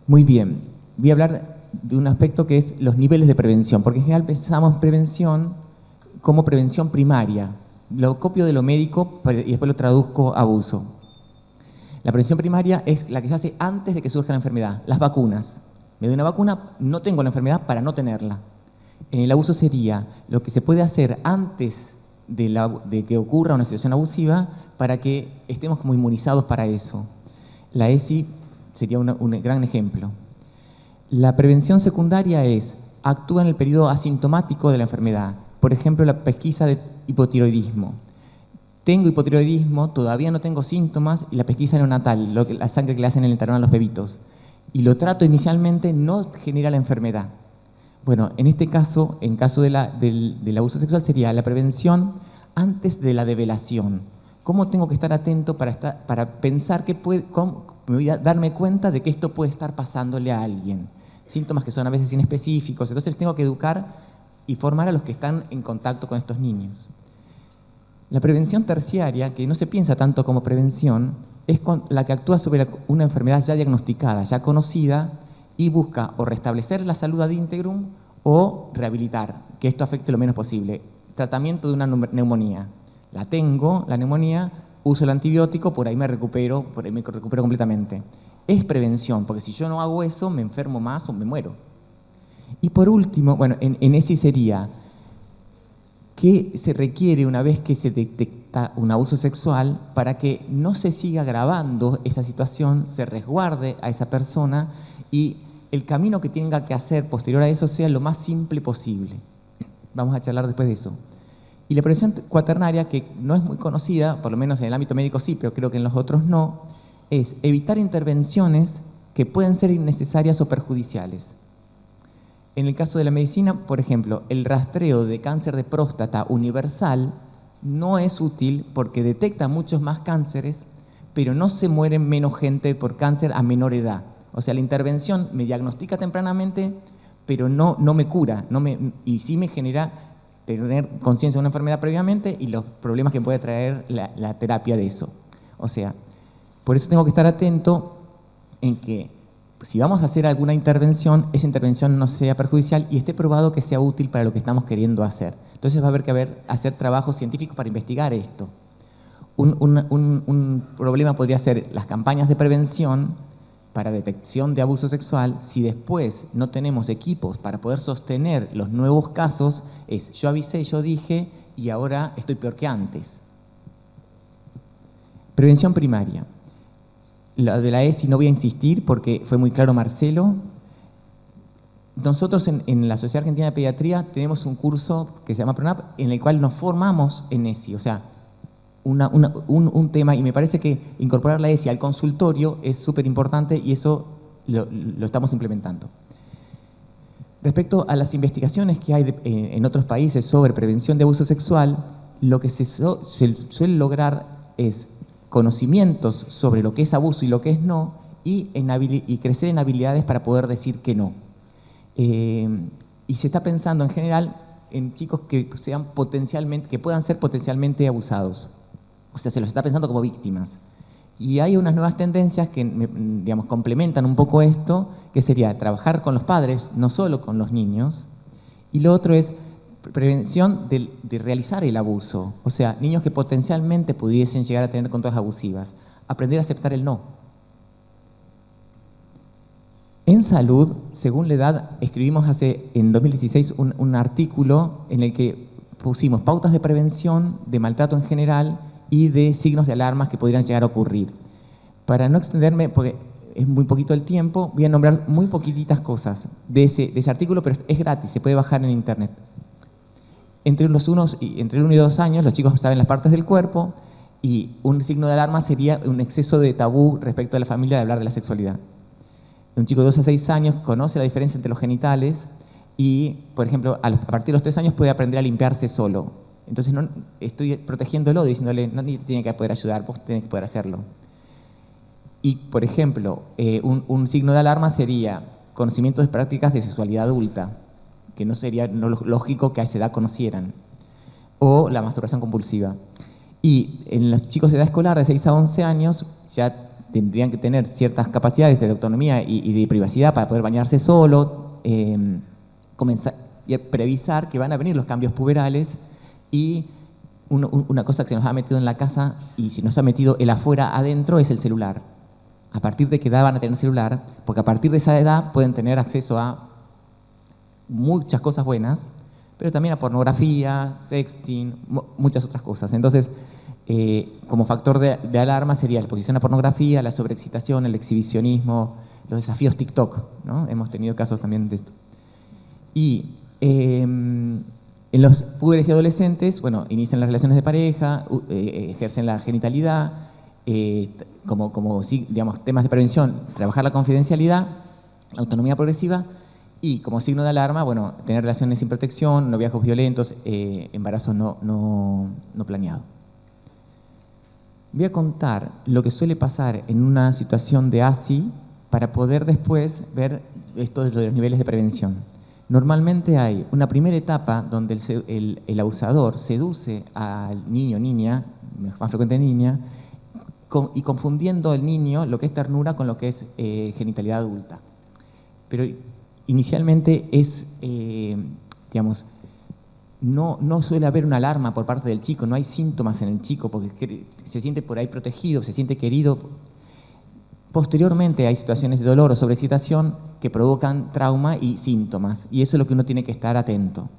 Muy bien, voy a hablar de un aspecto que es los niveles de prevención, porque en general pensamos prevención como prevención primaria. Lo copio de lo médico y después lo traduzco a abuso. La prevención primaria es la que se hace antes de que surja la enfermedad. Las vacunas. Me doy una vacuna, no tengo la enfermedad para no tenerla. En el abuso sería lo que se puede hacer antes de que ocurra una situación abusiva para que estemos como inmunizados para eso. La ESI sería un gran ejemplo. La prevención secundaria actúa en el periodo asintomático de la enfermedad. Por ejemplo, la pesquisa de hipotiroidismo. Tengo hipotiroidismo, todavía no tengo síntomas, y la pesquisa neonatal, la sangre que le hacen en el talón a los bebitos. Y lo trato inicialmente, no genera la enfermedad. Bueno, en este caso, en caso del abuso sexual, sería la prevención antes de la develación. ¿Cómo tengo que estar atento para pensar que cómo me voy a darme cuenta de que esto puede estar pasándole a alguien? Síntomas que son a veces inespecíficos, entonces tengo que educar y formar a los que están en contacto con estos niños. La prevención terciaria, que no se piensa tanto como prevención, es la que actúa sobre una enfermedad ya diagnosticada, ya conocida, y busca o restablecer la salud ad integrum o rehabilitar, que esto afecte lo menos posible. Tratamiento de una neumonía. La tengo, la neumonía, uso el antibiótico, por ahí me recupero completamente. Es prevención, porque si yo no hago eso, me enfermo más o me muero. Y por último, bueno, en ese sería, ¿qué se requiere una vez que se detecta un abuso sexual para que no se siga agravando esa situación, se resguarde a esa persona y el camino que tenga que hacer posterior a eso sea lo más simple posible? Vamos a charlar después de eso. Y la prevención cuaternaria, que no es muy conocida, por lo menos en el ámbito médico sí, pero creo que en los otros no, es evitar intervenciones que pueden ser innecesarias o perjudiciales. En el caso de la medicina, por ejemplo, el rastreo de cáncer de próstata universal no es útil porque detecta muchos más cánceres, pero no se muere menos gente por cáncer a menor edad. O sea, la intervención me diagnostica tempranamente, pero no me cura, y sí me genera tener conciencia de una enfermedad previamente y los problemas que puede traer la terapia de eso. O sea, por eso tengo que estar atento en que si vamos a hacer alguna intervención, esa intervención no sea perjudicial y esté probado que sea útil para lo que estamos queriendo hacer. Entonces va a haber que hacer trabajo científico para investigar esto. Un problema podría ser las campañas de prevención para detección de abuso sexual. Si después no tenemos equipos para poder sostener los nuevos casos, yo avisé, yo dije y ahora estoy peor que antes. Prevención primaria. La de la ESI no voy a insistir porque fue muy claro Marcelo. Nosotros en la Sociedad Argentina de Pediatría tenemos un curso que se llama PRONAP en el cual nos formamos en ESI, o sea, un tema, y me parece que incorporar la ESI al consultorio es súper importante y eso lo estamos implementando. Respecto a las investigaciones que hay en otros países sobre prevención de abuso sexual, lo que se suele lograr es conocimientos sobre lo que es abuso y lo que es no, y crecer en habilidades para poder decir que no. Y se está pensando en general en chicos que puedan ser potencialmente abusados. O sea, se los está pensando como víctimas. Y hay unas nuevas tendencias que, digamos, complementan un poco esto, que sería trabajar con los padres, no solo con los niños. Y lo otro es prevención de realizar el abuso. O sea, niños que potencialmente pudiesen llegar a tener conductas abusivas. Aprender a aceptar el no. En salud, según la edad, escribimos en 2016 un artículo en el que pusimos pautas de prevención, de maltrato en general y de signos de alarmas que podrían llegar a ocurrir. Para no extenderme, porque es muy poquito el tiempo, voy a nombrar muy poquititas cosas de ese artículo, pero es gratis, se puede bajar en internet. Entre el 1 y 2 años, los chicos saben las partes del cuerpo y un signo de alarma sería un exceso de tabú respecto a la familia de hablar de la sexualidad. Un chico de 2 a 6 años conoce la diferencia entre los genitales y, por ejemplo, a partir de los 3 años puede aprender a limpiarse solo. Entonces no estoy protegiéndolo, diciéndole, no te tiene que poder ayudar, vos tenés que poder hacerlo. Y, por ejemplo, un signo de alarma sería conocimiento de prácticas de sexualidad adulta, que no sería lógico que a esa edad conocieran, o la masturbación compulsiva. Y en los chicos de edad escolar de 6 a 11 años ya tendrían que tener ciertas capacidades de autonomía y de privacidad para poder bañarse solo, comenzar y previsar que van a venir los cambios puberales y una cosa que se nos ha metido en la casa y si nos ha metido el afuera adentro es el celular. A partir de qué edad van a tener celular, porque a partir de esa edad pueden tener acceso a muchas cosas buenas, pero también a pornografía, sexting, muchas otras cosas. Entonces, como factor de alarma sería la exposición a pornografía, la sobreexcitación, el exhibicionismo, los desafíos TikTok, ¿no? Hemos tenido casos también de esto. Y en los púberes y adolescentes, bueno, inician las relaciones de pareja, ejercen la genitalidad, digamos, temas de prevención, trabajar la confidencialidad, la autonomía progresiva y como signo de alarma, bueno, tener relaciones sin protección, noviazgos violentos, embarazo no planeado. Voy a contar lo que suele pasar en una situación de ASI para poder después ver esto de los niveles de prevención. Normalmente hay una primera etapa donde el abusador seduce al niño o niña, más frecuente niña, y confundiendo al niño lo que es ternura con lo que es genitalidad adulta. Pero inicialmente es, digamos, no suele haber una alarma por parte del chico, no hay síntomas en el chico porque se siente por ahí protegido, se siente querido. Posteriormente hay situaciones de dolor o sobreexcitación que provocan trauma y síntomas, y eso es lo que uno tiene que estar atento.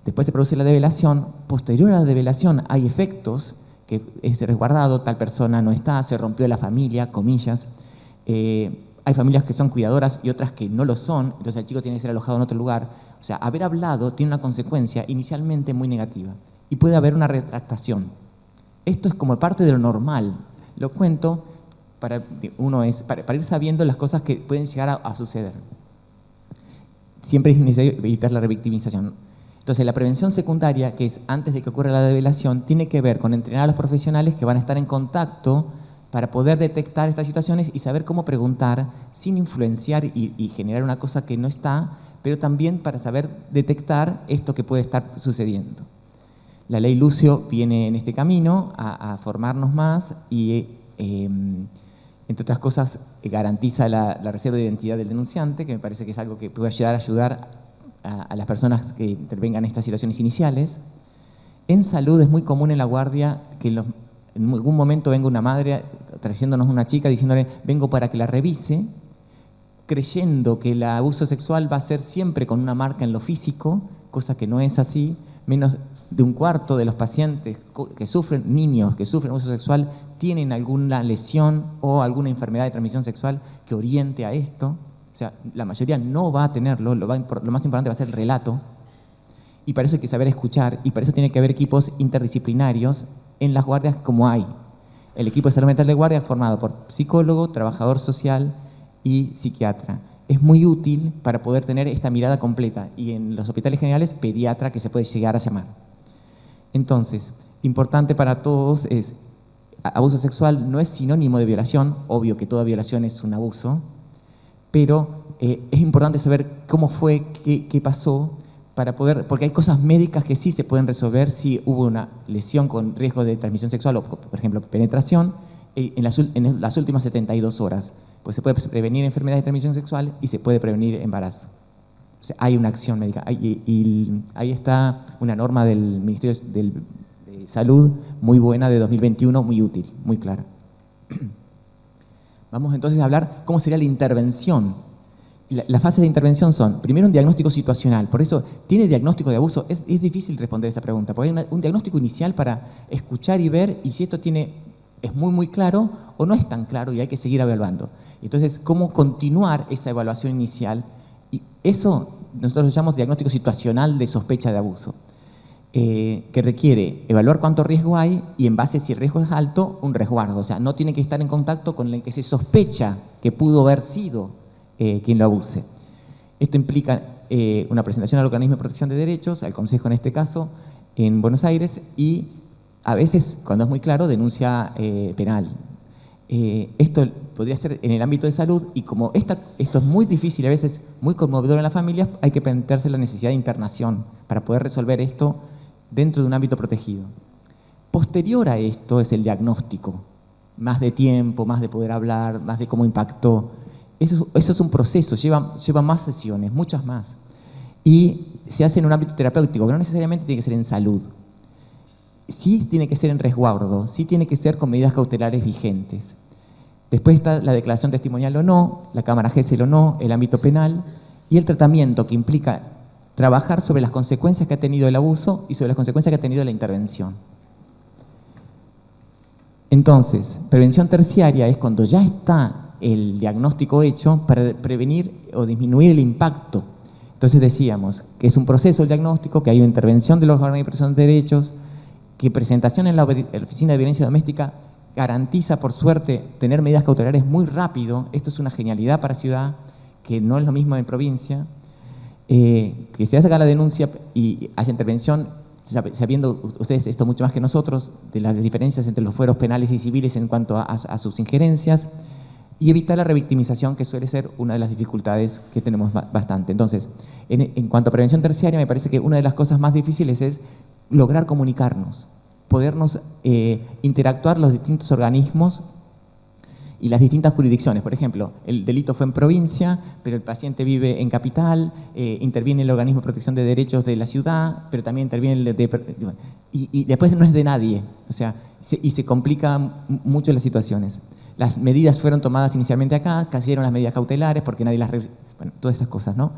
Después se produce la develación. Posterior a la develación hay efectos que es resguardado, tal persona no está, se rompió la familia, comillas. Hay familias que son cuidadoras y otras que no lo son, entonces el chico tiene que ser alojado en otro lugar. O sea, haber hablado tiene una consecuencia inicialmente muy negativa y puede haber una retractación. Esto es como parte de lo normal. Lo cuento para ir sabiendo las cosas que pueden llegar a suceder. Siempre es necesario evitar la revictimización. Entonces, la prevención secundaria, que es antes de que ocurra la develación, tiene que ver con entrenar a los profesionales que van a estar en contacto para poder detectar estas situaciones y saber cómo preguntar sin influenciar y generar una cosa que no está, pero también para saber detectar esto que puede estar sucediendo. La ley Lucio viene en este camino a formarnos más y, entre otras cosas, garantiza la reserva de identidad del denunciante, que me parece que es algo que puede ayudar a las personas que intervengan en estas situaciones iniciales. En salud es muy común en la guardia que en algún momento venga una madre trayéndonos una chica diciéndole vengo para que la revise, creyendo que el abuso sexual va a ser siempre con una marca en lo físico, cosa que no es así. Menos de un cuarto de los pacientes que sufren, niños que sufren abuso sexual, tienen alguna lesión o alguna enfermedad de transmisión sexual que oriente a esto. O sea, la mayoría no va a tenerlo, lo más importante va a ser el relato. Y para eso hay que saber escuchar, y para eso tiene que haber equipos interdisciplinarios en las guardias como hay. El equipo de salud mental de guardia es formado por psicólogo, trabajador social y psiquiatra. Es muy útil para poder tener esta mirada completa. Y en los hospitales generales, pediatra, que se puede llegar a llamar. Entonces, importante para todos es, abuso sexual no es sinónimo de violación, obvio que toda violación es un abuso, pero es importante saber cómo fue, qué pasó, para poder, porque hay cosas médicas que sí se pueden resolver si hubo una lesión con riesgo de transmisión sexual o, por ejemplo, penetración en las últimas 72 horas. Pues se puede prevenir enfermedades de transmisión sexual y se puede prevenir embarazo. O sea, hay una acción médica. Y ahí está una norma del Ministerio de Salud muy buena de 2021, muy útil, muy clara. Vamos entonces a hablar cómo sería la intervención. Las fases de intervención son, primero, un diagnóstico situacional. Por eso, ¿tiene diagnóstico de abuso? Es difícil responder esa pregunta, porque hay un diagnóstico inicial para escuchar y ver, y si esto es muy claro o no es tan claro y hay que seguir evaluando. Entonces, ¿cómo continuar esa evaluación inicial? Y eso nosotros lo llamamos diagnóstico situacional de sospecha de abuso, que requiere evaluar cuánto riesgo hay y en base si el riesgo es alto, un resguardo. O sea, no tiene que estar en contacto con el que se sospecha que pudo haber sido quien lo abuse. Esto implica una presentación al organismo de protección de derechos, al Consejo en este caso, en Buenos Aires, y a veces, cuando es muy claro, denuncia penal. Esto podría ser en el ámbito de salud y como esto es muy difícil, a veces muy conmovedor en las familias, hay que plantearse la necesidad de internación para poder resolver esto dentro de un ámbito protegido. Posterior a esto es el diagnóstico, más de tiempo, más de poder hablar, más de cómo impactó. Eso es un proceso, lleva más sesiones, muchas más. Y se hace en un ámbito terapéutico, que no necesariamente tiene que ser en salud. Sí tiene que ser en resguardo, sí tiene que ser con medidas cautelares vigentes. Después está la declaración testimonial o no, la cámara GESEL o no, el ámbito penal y el tratamiento que implica trabajar sobre las consecuencias que ha tenido el abuso y sobre las consecuencias que ha tenido la intervención. Entonces, prevención terciaria es cuando ya está el diagnóstico hecho para prevenir o disminuir el impacto. Entonces decíamos que es un proceso el diagnóstico, que hay una intervención de los órganos de protección de derechos, que presentación en la Oficina de Violencia Doméstica garantiza, por suerte, tener medidas cautelares muy rápido. Esto es una genialidad para ciudad, que no es lo mismo en provincia. Que se haga la denuncia y haya intervención, sabiendo ustedes esto mucho más que nosotros, de las diferencias entre los fueros penales y civiles en cuanto a sus injerencias, y evitar la revictimización, que suele ser una de las dificultades que tenemos bastante. Entonces, en cuanto a prevención terciaria, me parece que una de las cosas más difíciles es lograr comunicarnos, podernos interactuar los distintos organismos y las distintas jurisdicciones. Por ejemplo, el delito fue en provincia, pero el paciente vive en capital, interviene el organismo de protección de derechos de la ciudad, pero también interviene el y después no es de nadie, o sea, se complican mucho las situaciones. Las medidas fueron tomadas inicialmente acá, cayeron las medidas cautelares porque nadie las... Bueno, todas esas cosas, ¿no?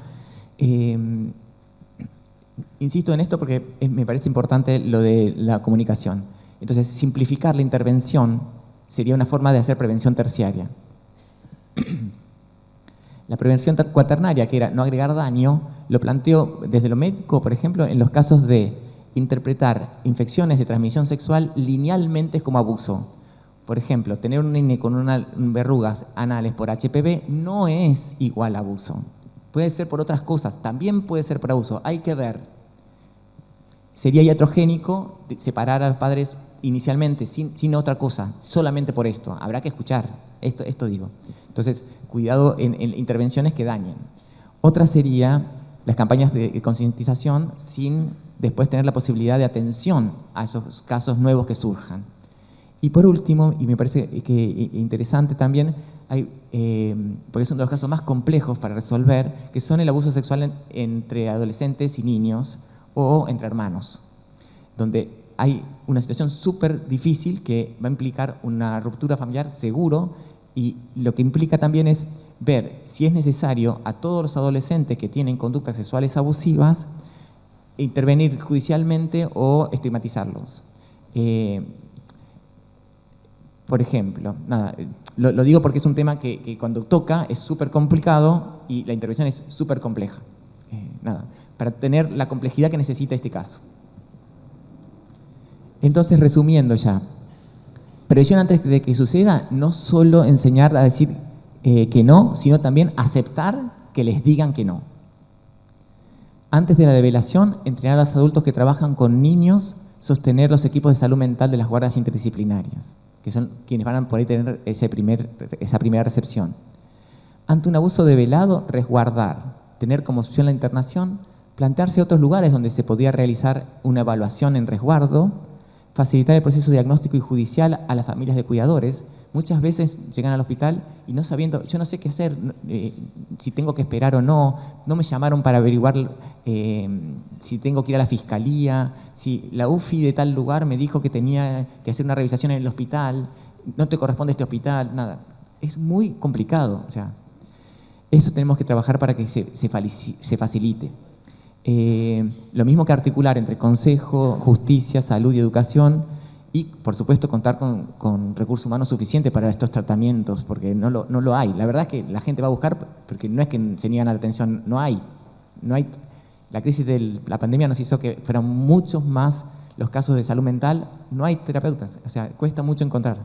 Insisto en esto porque me parece importante lo de la comunicación. Entonces, simplificar la intervención sería una forma de hacer prevención terciaria. La prevención cuaternaria, que era no agregar daño, lo planteo desde lo médico, por ejemplo, en los casos de interpretar infecciones de transmisión sexual linealmente como abuso. Por ejemplo, tener un nene con verrugas anales por HPV no es igual a abuso. Puede ser por otras cosas, también puede ser por abuso, hay que ver. Sería iatrogénico separar a los padres inicialmente, sin otra cosa, solamente por esto. Habrá que escuchar, esto digo. Entonces, cuidado en intervenciones que dañen. Otra sería las campañas de concientización sin después tener la posibilidad de atención a esos casos nuevos que surjan. Y por último, y me parece que interesante también, porque es uno de los casos más complejos para resolver, que son el abuso sexual entre adolescentes y niños o entre hermanos, donde hay una situación súper difícil que va a implicar una ruptura familiar seguro, y lo que implica también es ver si es necesario a todos los adolescentes que tienen conductas sexuales abusivas intervenir judicialmente o estigmatizarlos. Por ejemplo, lo digo porque es un tema que cuando toca es súper complicado y la intervención es súper compleja. Para tener la complejidad que necesita este caso. Entonces, resumiendo ya, prevención antes de que suceda, no solo enseñar a decir que no, sino también aceptar que les digan que no. Antes de la develación, entrenar a los adultos que trabajan con niños, sostener los equipos de salud mental de las guardias interdisciplinarias, que son quienes van a poder tener esa primera recepción. Ante un abuso develado, resguardar, tener como opción la internación, plantearse otros lugares donde se podía realizar una evaluación en resguardo, facilitar el proceso diagnóstico y judicial a las familias de cuidadores. Muchas veces llegan al hospital y no sabiendo, yo no sé qué hacer, si tengo que esperar o no, no me llamaron para averiguar si tengo que ir a la fiscalía, si la UFI de tal lugar me dijo que tenía que hacer una revisación en el hospital, no te corresponde este hospital, nada. Es muy complicado, o sea, eso tenemos que trabajar para que se facilite. Lo mismo que articular entre consejo, justicia, salud y educación, y por supuesto contar con recursos humanos suficientes para estos tratamientos, porque no lo hay. La verdad es que la gente va a buscar, porque no es que se niegan a la atención, no hay. La crisis de la pandemia nos hizo que fueran muchos más los casos de salud mental, no hay terapeutas, o sea, cuesta mucho encontrar.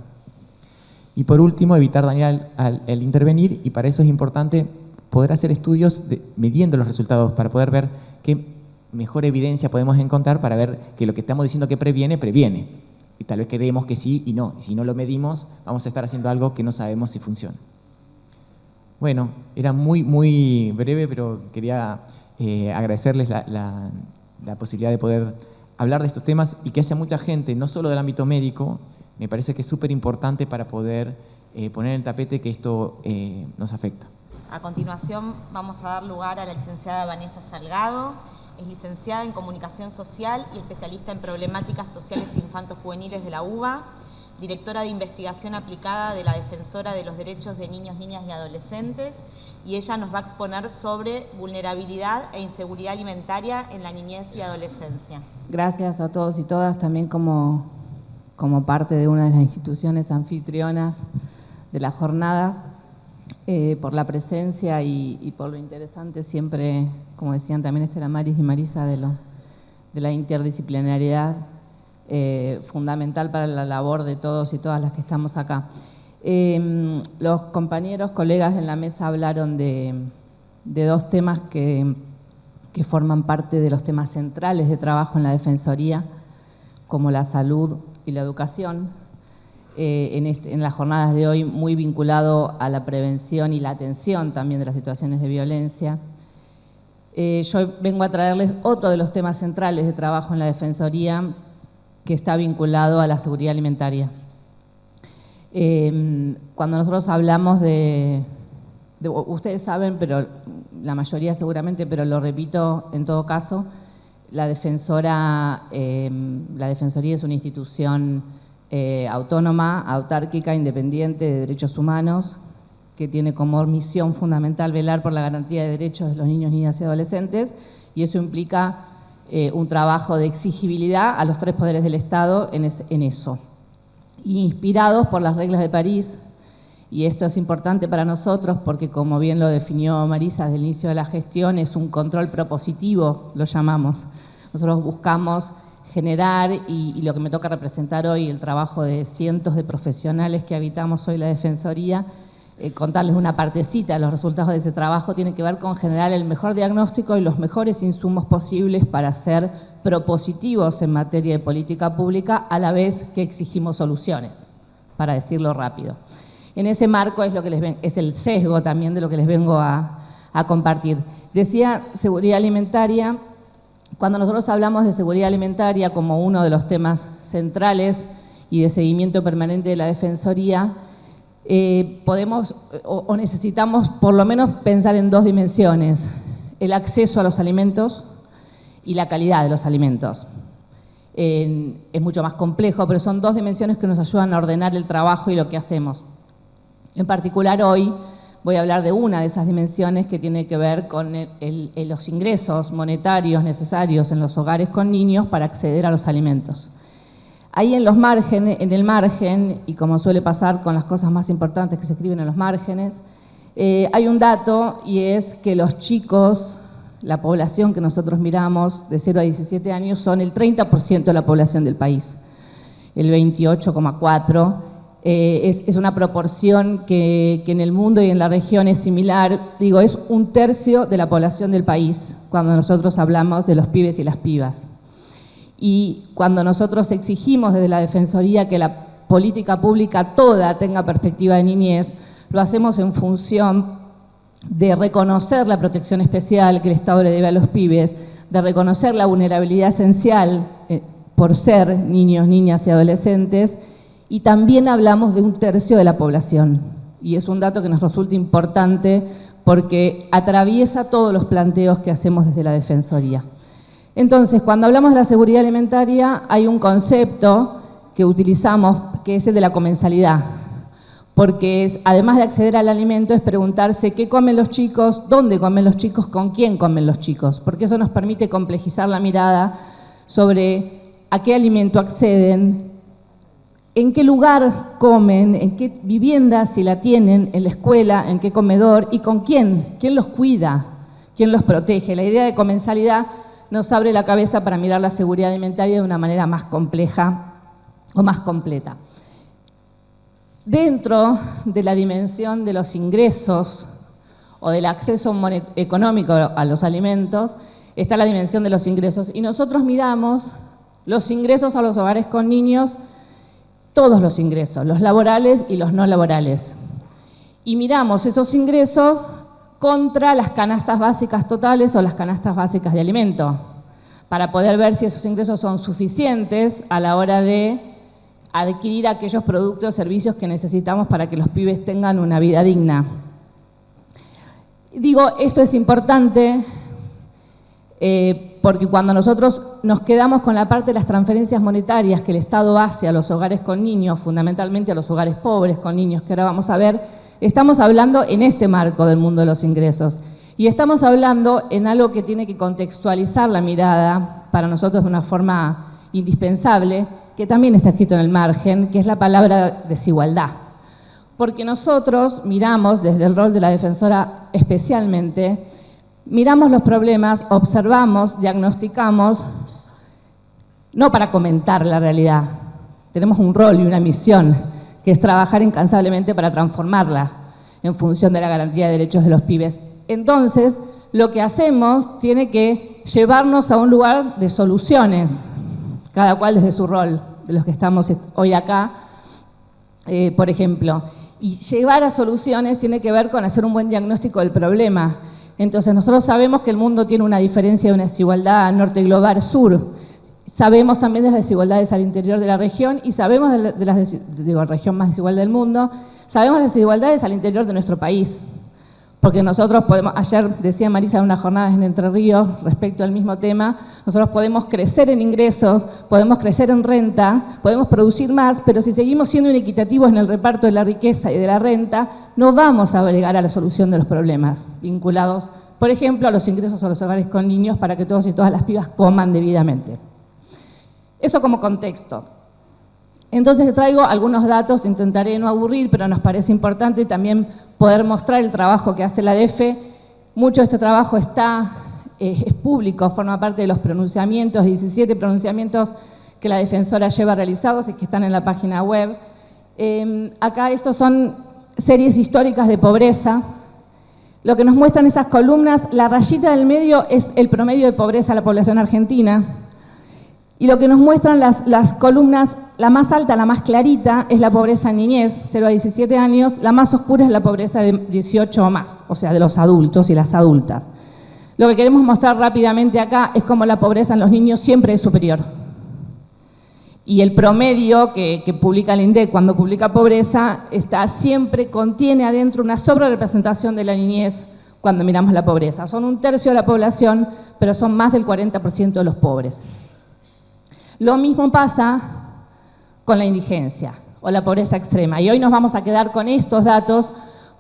Y por último, evitar dañar al intervenir, y para eso es importante poder hacer estudios midiendo los resultados para poder ver qué mejor evidencia podemos encontrar para ver que lo que estamos diciendo que previene. y tal vez creemos que sí y no. Y si no lo medimos, vamos a estar haciendo algo que no sabemos si funciona. Bueno, era muy breve, pero quería agradecerles la posibilidad de poder hablar de estos temas y que haya mucha gente, no solo del ámbito médico. Me parece que es súper importante para poder poner en el tapete que esto nos afecta. A continuación vamos a dar lugar a la licenciada Vanessa Salgado. Es licenciada en Comunicación Social y especialista en Problemáticas Sociales Infanto-Juveniles de la UBA, directora de Investigación Aplicada de la Defensora de los Derechos de Niños, Niñas y Adolescentes, y ella nos va a exponer sobre vulnerabilidad e inseguridad alimentaria en la niñez y adolescencia. Gracias a todos y todas, también como parte de una de las instituciones anfitrionas de la jornada, por la presencia y por lo interesante siempre, como decían también Estela Maris y Marisa, de la interdisciplinariedad fundamental para la labor de todos y todas las que estamos acá. Los compañeros, colegas en la mesa hablaron de dos temas que forman parte de los temas centrales de trabajo en la Defensoría, como la salud y la educación. En las jornadas de hoy, muy vinculado a la prevención y la atención también de las situaciones de violencia. Yo vengo a traerles otro de los temas centrales de trabajo en la Defensoría, que está vinculado a la seguridad alimentaria. Cuando nosotros hablamos ustedes saben, pero la mayoría seguramente, pero lo repito en todo caso, la Defensoría es una institución autónoma, autárquica, independiente de derechos humanos, que tiene como misión fundamental velar por la garantía de derechos de los niños, niñas y adolescentes, y eso implica un trabajo de exigibilidad a los tres poderes del Estado en eso. Y inspirados por las reglas de París, y esto es importante para nosotros porque, como bien lo definió Marisa desde el inicio de la gestión, es un control propositivo, lo llamamos. Nosotros buscamos generar, y lo que me toca representar hoy, el trabajo de cientos de profesionales que habitamos hoy la Defensoría, contarles una partecita de los resultados de ese trabajo, tiene que ver con generar el mejor diagnóstico y los mejores insumos posibles para ser propositivos en materia de política pública, a la vez que exigimos soluciones, para decirlo rápido. En ese marco es el sesgo también de lo que les vengo a compartir. Decía seguridad alimentaria. Cuando nosotros hablamos de seguridad alimentaria como uno de los temas centrales y de seguimiento permanente de la Defensoría, podemos o necesitamos por lo menos pensar en dos dimensiones: el acceso a los alimentos y la calidad de los alimentos. Es mucho más complejo, pero son dos dimensiones que nos ayudan a ordenar el trabajo y lo que hacemos. En particular hoy voy a hablar de una de esas dimensiones que tiene que ver con los ingresos monetarios necesarios en los hogares con niños para acceder a los alimentos. Ahí en el margen, y como suele pasar con las cosas más importantes que se escriben en los márgenes, hay un dato, y es que los chicos, la población que nosotros miramos de 0 a 17 años, son el 30% de la población del país, el 28,4%. Es una proporción que en el mundo y en la región es similar. Digo, es 1/3 de la población del país cuando nosotros hablamos de los pibes y las pibas. Y cuando nosotros exigimos desde la Defensoría que la política pública toda tenga perspectiva de niñez, lo hacemos en función de reconocer la protección especial que el Estado le debe a los pibes, de reconocer la vulnerabilidad esencial por ser niños, niñas y adolescentes. Y también hablamos de 1/3 de la población, y es un dato que nos resulta importante porque atraviesa todos los planteos que hacemos desde la Defensoría. Entonces, cuando hablamos de la seguridad alimentaria, hay un concepto que utilizamos que es el de la comensalidad, porque además de acceder al alimento, es preguntarse qué comen los chicos, dónde comen los chicos, con quién comen los chicos, porque eso nos permite complejizar la mirada sobre a qué alimento acceden, en qué lugar comen, en qué vivienda, si la tienen, en la escuela, en qué comedor y con quién los cuida, quién los protege. La idea de comensalidad nos abre la cabeza para mirar la seguridad alimentaria de una manera más compleja o más completa. Dentro de la dimensión de los ingresos o del acceso económico a los alimentos está la dimensión de los ingresos, y nosotros miramos los ingresos a los hogares con niños todos los ingresos, los laborales y los no laborales. Y miramos esos ingresos contra las canastas básicas totales o las canastas básicas de alimento, para poder ver si esos ingresos son suficientes a la hora de adquirir aquellos productos o servicios que necesitamos para que los pibes tengan una vida digna. Digo, esto es importante porque cuando nosotros nos quedamos con la parte de las transferencias monetarias que el Estado hace a los hogares con niños, fundamentalmente a los hogares pobres con niños, que ahora vamos a ver, estamos hablando en este marco del mundo de los ingresos. Y estamos hablando en algo que tiene que contextualizar la mirada para nosotros de una forma indispensable, que también está escrito en el margen, que es la palabra desigualdad. Porque nosotros miramos, desde el rol de la defensora especialmente, miramos los problemas, observamos, diagnosticamos, no para comentar la realidad. Tenemos un rol y una misión, que es trabajar incansablemente para transformarla en función de la garantía de derechos de los pibes. Entonces, lo que hacemos tiene que llevarnos a un lugar de soluciones, cada cual desde su rol, de los que estamos hoy acá, por ejemplo. Y llevar a soluciones tiene que ver con hacer un buen diagnóstico del problema. Entonces, nosotros sabemos que el mundo tiene una diferencia, una desigualdad norte global sur. Sabemos también de las desigualdades al interior de la región y sabemos de la región más desigual del mundo, sabemos de las desigualdades al interior de nuestro país. Porque nosotros podemos, ayer decía Marisa en unas jornadas en Entre Ríos respecto al mismo tema, nosotros podemos crecer en ingresos, podemos crecer en renta, podemos producir más, pero si seguimos siendo inequitativos en el reparto de la riqueza y de la renta, no vamos a llegar a la solución de los problemas vinculados, por ejemplo, a los ingresos a los hogares con niños para que todos y todas las pibas coman debidamente. Eso como contexto. Entonces traigo algunos datos, intentaré no aburrir, pero nos parece importante también poder mostrar el trabajo que hace la DEFE. Mucho de este trabajo es público, forma parte de los pronunciamientos, 17 pronunciamientos que la defensora lleva realizados y que están en la página web. Acá estos son series históricas de pobreza. Lo que nos muestran esas columnas, la rayita del medio es el promedio de pobreza de la población argentina. Y lo que nos muestran las columnas, la más alta, la más clarita, es la pobreza en niñez, 0 a 17 años, la más oscura es la pobreza de 18 o más, o sea, de los adultos y las adultas. Lo que queremos mostrar rápidamente acá es cómo la pobreza en los niños siempre es superior. Y el promedio que publica el INDEC cuando publica pobreza siempre contiene adentro una sobrerepresentación de la niñez cuando miramos la pobreza. Son 1/3 de la población, pero son más del 40% de los pobres. Lo mismo pasa con la indigencia o la pobreza extrema. Y hoy nos vamos a quedar con estos datos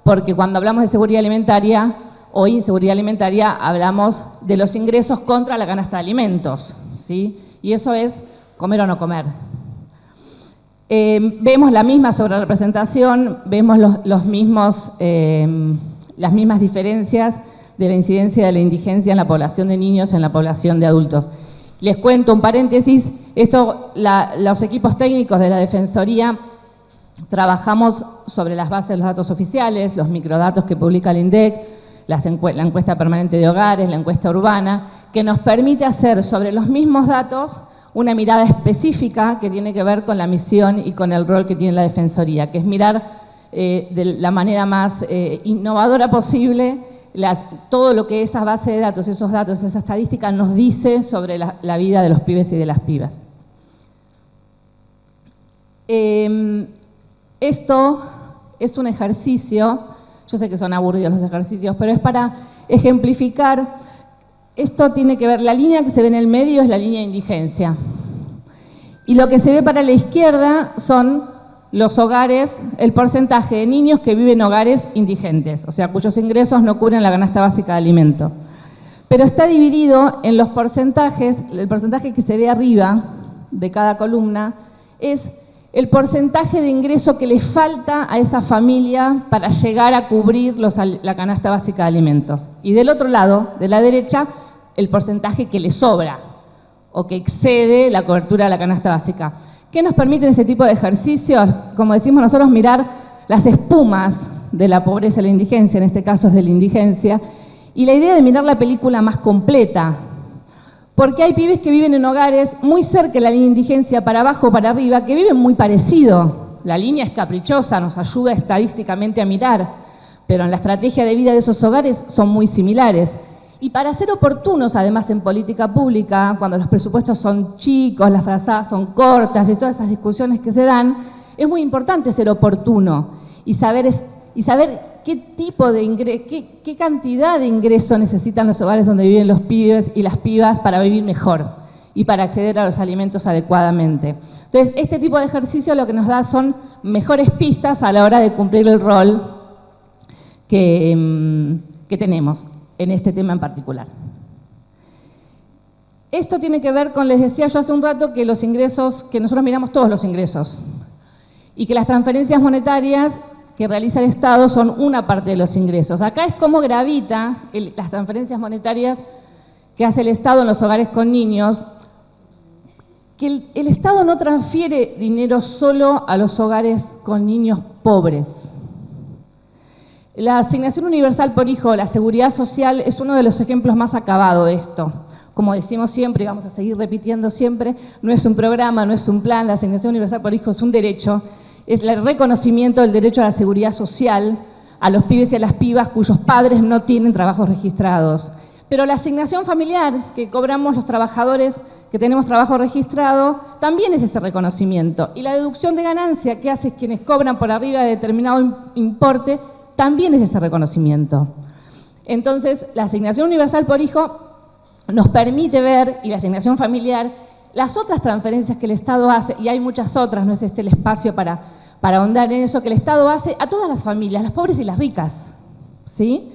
porque cuando hablamos de seguridad alimentaria o inseguridad alimentaria hablamos de los ingresos contra la canasta de alimentos, ¿sí? Y eso es comer o no comer. Vemos la misma sobrerepresentación, vemos las mismas diferencias de la incidencia de la indigencia en la población de niños y en la población de adultos. Les cuento un paréntesis, los equipos técnicos de la Defensoría trabajamos sobre las bases de los datos oficiales, los microdatos que publica el INDEC, la encuesta permanente de hogares, la encuesta urbana, que nos permite hacer sobre los mismos datos una mirada específica que tiene que ver con la misión y con el rol que tiene la Defensoría, que es mirar de la manera más innovadora posible todo lo que esa base de datos, esos datos, esa estadística nos dice sobre la vida de los pibes y de las pibas. Esto es un ejercicio, yo sé que son aburridos los ejercicios, pero es para ejemplificar. Esto tiene que ver, la línea que se ve en el medio es la línea de indigencia. Y lo que se ve para la izquierda son los hogares, el porcentaje de niños que viven en hogares indigentes, o sea, cuyos ingresos no cubren la canasta básica de alimento. Pero está dividido en los porcentajes, el porcentaje que se ve arriba de cada columna es el porcentaje de ingreso que le falta a esa familia para llegar a cubrir la canasta básica de alimentos. Y del otro lado, de la derecha, el porcentaje que le sobra o que excede la cobertura de la canasta básica. ¿Qué nos permiten este tipo de ejercicios? Como decimos nosotros, mirar las espumas de la pobreza y la indigencia, en este caso es de la indigencia, y la idea de mirar la película más completa, porque hay pibes que viven en hogares muy cerca de la línea de indigencia, para abajo o para arriba, que viven muy parecido. La línea es caprichosa, nos ayuda estadísticamente a mirar, pero en la estrategia de vida de esos hogares son muy similares. Y para ser oportunos, además, en política pública, cuando los presupuestos son chicos, las frazadas son cortas y todas esas discusiones que se dan, es muy importante ser oportuno y saber qué tipo de qué cantidad de ingreso necesitan los hogares donde viven los pibes y las pibas para vivir mejor y para acceder a los alimentos adecuadamente. Entonces, este tipo de ejercicio lo que nos da son mejores pistas a la hora de cumplir el rol que tenemos en este tema en particular. Esto tiene que ver con, les decía yo hace un rato, que los ingresos, que nosotros miramos todos los ingresos, y que las transferencias monetarias que realiza el Estado son una parte de los ingresos. Acá es cómo gravita las transferencias monetarias que hace el Estado en los hogares con niños, que el Estado no transfiere dinero solo a los hogares con niños pobres. La asignación universal por hijo, la seguridad social, es uno de los ejemplos más acabados de esto. Como decimos siempre y vamos a seguir repitiendo siempre, no es un programa, no es un plan, la asignación universal por hijo es un derecho, es el reconocimiento del derecho a la seguridad social a los pibes y a las pibas cuyos padres no tienen trabajos registrados. Pero la asignación familiar que cobramos los trabajadores que tenemos trabajo registrado también es este reconocimiento. Y la deducción de ganancia que hacen quienes cobran por arriba de determinado importe también es este reconocimiento. Entonces, la asignación universal por hijo nos permite ver, y la asignación familiar, las otras transferencias que el Estado hace, y hay muchas otras, no es este el espacio para ahondar en eso, que el Estado hace a todas las familias, las pobres y las ricas, ¿sí?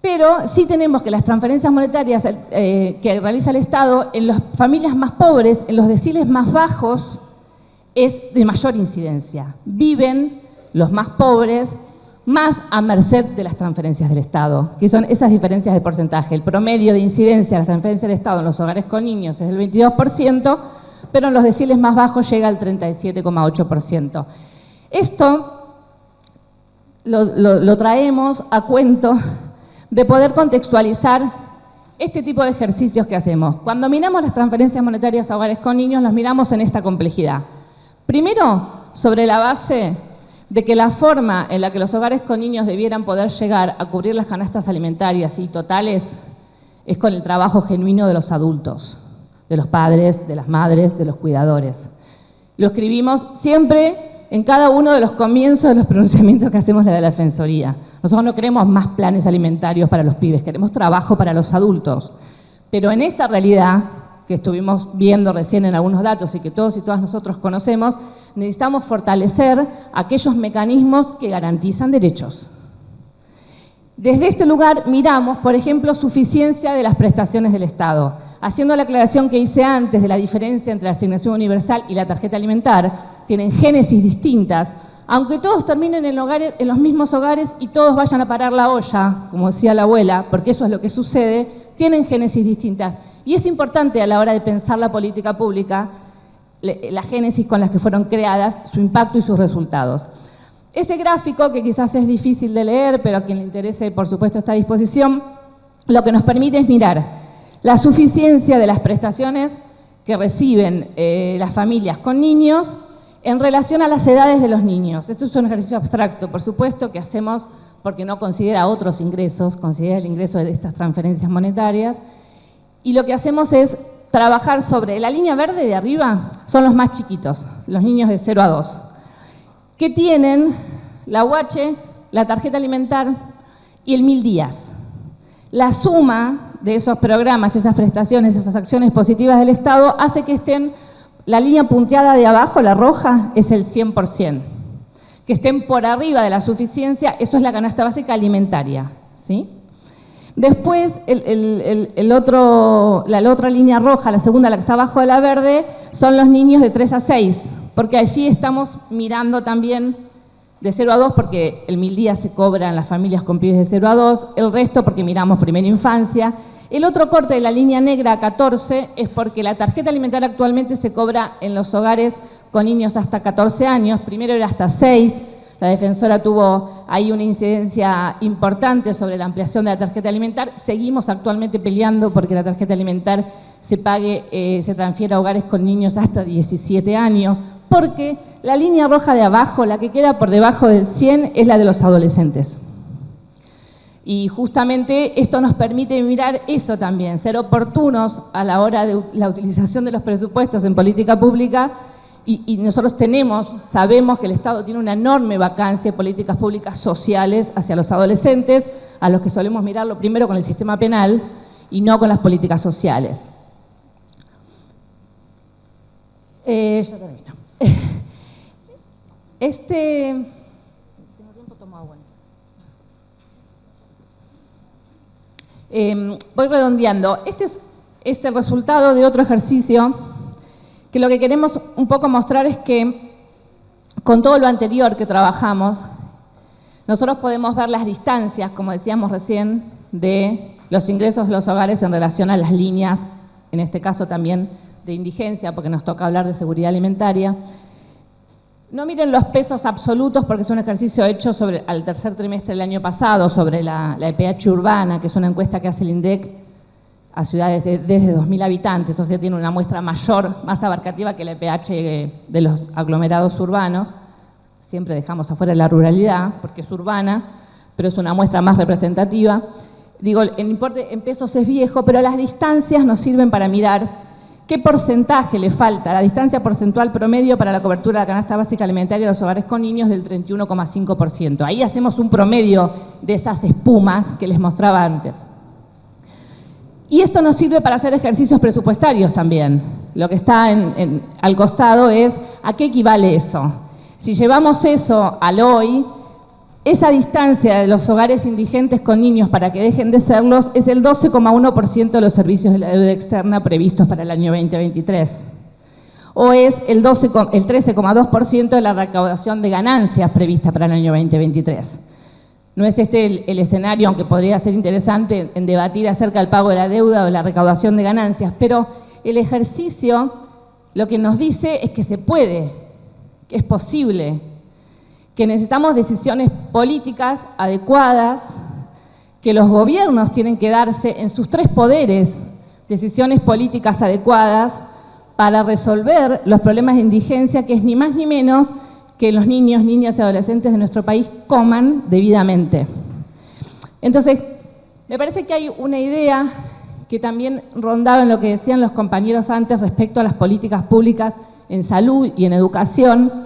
Pero sí tenemos que las transferencias monetarias que realiza el Estado en las familias más pobres, en los deciles más bajos, es de mayor incidencia. Viven los más pobres más a merced de las transferencias del Estado, que son esas diferencias de porcentaje. El promedio de incidencia de las transferencias del Estado en los hogares con niños es del 22%, pero en los deciles más bajos llega al 37,8%. Esto lo traemos a cuento de poder contextualizar este tipo de ejercicios que hacemos. Cuando miramos las transferencias monetarias a hogares con niños, los miramos en esta complejidad. Primero, sobre la base de que la forma en la que los hogares con niños debieran poder llegar a cubrir las canastas alimentarias y totales es con el trabajo genuino de los adultos, de los padres, de las madres, de los cuidadores. Lo escribimos siempre en cada uno de los comienzos de los pronunciamientos que hacemos de la Defensoría. Nosotros no queremos más planes alimentarios para los pibes, queremos trabajo para los adultos. Pero en esta realidad, que estuvimos viendo recién en algunos datos y que todos y todas nosotros conocemos, necesitamos fortalecer aquellos mecanismos que garantizan derechos. Desde este lugar miramos, por ejemplo, suficiencia de las prestaciones del Estado, haciendo la aclaración que hice antes de la diferencia entre la asignación universal y la tarjeta alimentar. Tienen génesis distintas, aunque todos terminen en los mismos hogares y todos vayan a parar la olla, como decía la abuela, porque eso es lo que sucede, tienen génesis distintas. Y es importante a la hora de pensar la política pública, la génesis con las que fueron creadas, su impacto y sus resultados. Este gráfico, que quizás es difícil de leer, pero a quien le interese, por supuesto, está a disposición, lo que nos permite es mirar la suficiencia de las prestaciones que reciben las familias con niños en relación a las edades de los niños. Esto es un ejercicio abstracto, por supuesto, que hacemos porque no considera otros ingresos, considera el ingreso de estas transferencias monetarias. Y lo que hacemos es trabajar sobre la línea verde de arriba, son los más chiquitos, los niños de 0 a 2, que tienen la UH, la tarjeta alimentar y el 1000 días. La suma de esos programas, esas prestaciones, esas acciones positivas del Estado hace que estén, la línea punteada de abajo, la roja, es el 100%. Que estén por arriba de la suficiencia, eso es la canasta básica alimentaria, ¿sí? Después, la otra línea roja, la segunda, la que está abajo de la verde, son los niños de 3 a 6, porque allí estamos mirando también de 0 a 2, porque el 1000 días se cobra en las familias con pibes de 0 a 2, el resto porque miramos primera infancia. El otro corte de la línea negra a 14 es porque la tarjeta alimentaria actualmente se cobra en los hogares con niños hasta 14 años, primero era hasta 6, La defensora tuvo ahí una incidencia importante sobre la ampliación de la tarjeta alimentar. Seguimos actualmente peleando porque la tarjeta alimentar se transfiera a hogares con niños hasta 17 años, porque la línea roja de abajo, la que queda por debajo del 100, es la de los adolescentes. Y justamente esto nos permite mirar eso también, ser oportunos a la hora de la utilización de los presupuestos en política pública. Y nosotros sabemos que el Estado tiene una enorme vacancia en políticas públicas sociales hacia los adolescentes, a los que solemos mirarlo primero con el sistema penal y no con las políticas sociales. Ya termino. Tengo tiempo, tomo agua. Voy redondeando. Este es el resultado de otro ejercicio que lo que queremos un poco mostrar es que con todo lo anterior que trabajamos, nosotros podemos ver las distancias, como decíamos recién, de los ingresos de los hogares en relación a las líneas, en este caso también de indigencia, porque nos toca hablar de seguridad alimentaria. No miren los pesos absolutos, porque es un ejercicio hecho al tercer trimestre del año pasado sobre la EPH urbana, que es una encuesta que hace el INDEC a ciudades desde 2.000 habitantes, entonces tiene una muestra mayor, más abarcativa que la EPH de los aglomerados urbanos. Siempre dejamos afuera la ruralidad, porque es urbana, pero es una muestra más representativa. Digo, el importe en pesos es viejo, pero las distancias nos sirven para mirar qué porcentaje le falta, la distancia porcentual promedio para la cobertura de la canasta básica alimentaria a los hogares con niños del 31,5%. Ahí hacemos un promedio de esas espumas que les mostraba antes. Y esto nos sirve para hacer ejercicios presupuestarios también. Lo que está al costado es ¿a qué equivale eso? Si llevamos eso al hoy, esa distancia de los hogares indigentes con niños para que dejen de serlos es el 12,1% de los servicios de la deuda externa previstos para el año 2023. O es el 13,2% de la recaudación de ganancias prevista para el año 2023. No es este el escenario, aunque podría ser interesante en debatir acerca del pago de la deuda o de la recaudación de ganancias, pero el ejercicio lo que nos dice es que se puede, que es posible, que necesitamos decisiones políticas adecuadas, que los gobiernos tienen que darse en sus tres poderes decisiones políticas adecuadas para resolver los problemas de indigencia, que es ni más ni menos que los niños, niñas y adolescentes de nuestro país coman debidamente. Entonces, me parece que hay una idea que también rondaba en lo que decían los compañeros antes respecto a las políticas públicas en salud y en educación,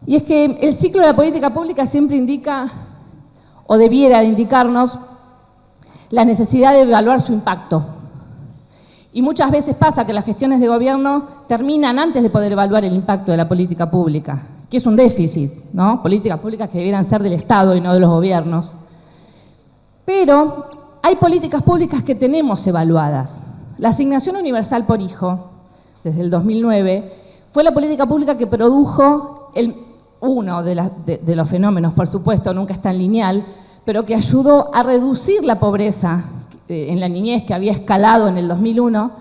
y es que el ciclo de la política pública siempre indica, o debiera de indicarnos, la necesidad de evaluar su impacto. Y muchas veces pasa que las gestiones de gobierno terminan antes de poder evaluar el impacto de la política pública, que es un déficit, ¿no? Políticas públicas que debieran ser del Estado y no de los gobiernos. Pero hay políticas públicas que tenemos evaluadas. La asignación universal por hijo, desde el 2009, fue la política pública que produjo uno de los fenómenos, por supuesto, nunca es tan lineal, pero que ayudó a reducir la pobreza en la niñez que había escalado en el 2001,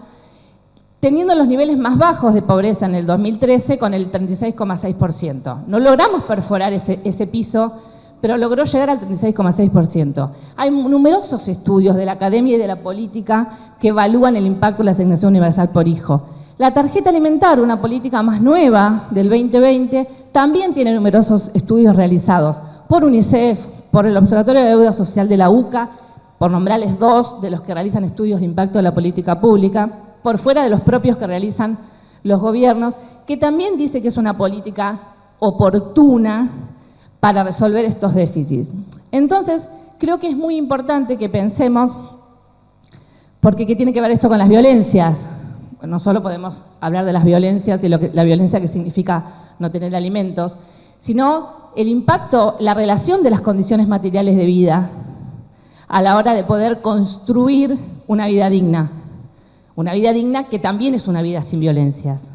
teniendo los niveles más bajos de pobreza en el 2013 con el 36,6%. No logramos perforar ese piso, pero logró llegar al 36,6%. Hay numerosos estudios de la academia y de la política que evalúan el impacto de la asignación universal por hijo. La tarjeta alimentaria, una política más nueva del 2020, también tiene numerosos estudios realizados por UNICEF, por el Observatorio de Deuda Social de la UCA, por nombrarles dos de los que realizan estudios de impacto de la política pública, por fuera de los propios que realizan los gobiernos, que también dice que es una política oportuna para resolver estos déficits. Entonces, creo que es muy importante que pensemos, porque ¿qué tiene que ver esto con las violencias? No solo podemos hablar de las violencias y la violencia que significa no tener alimentos, sino el impacto, la relación de las condiciones materiales de vida a la hora de poder construir una vida digna que también es una vida sin violencias.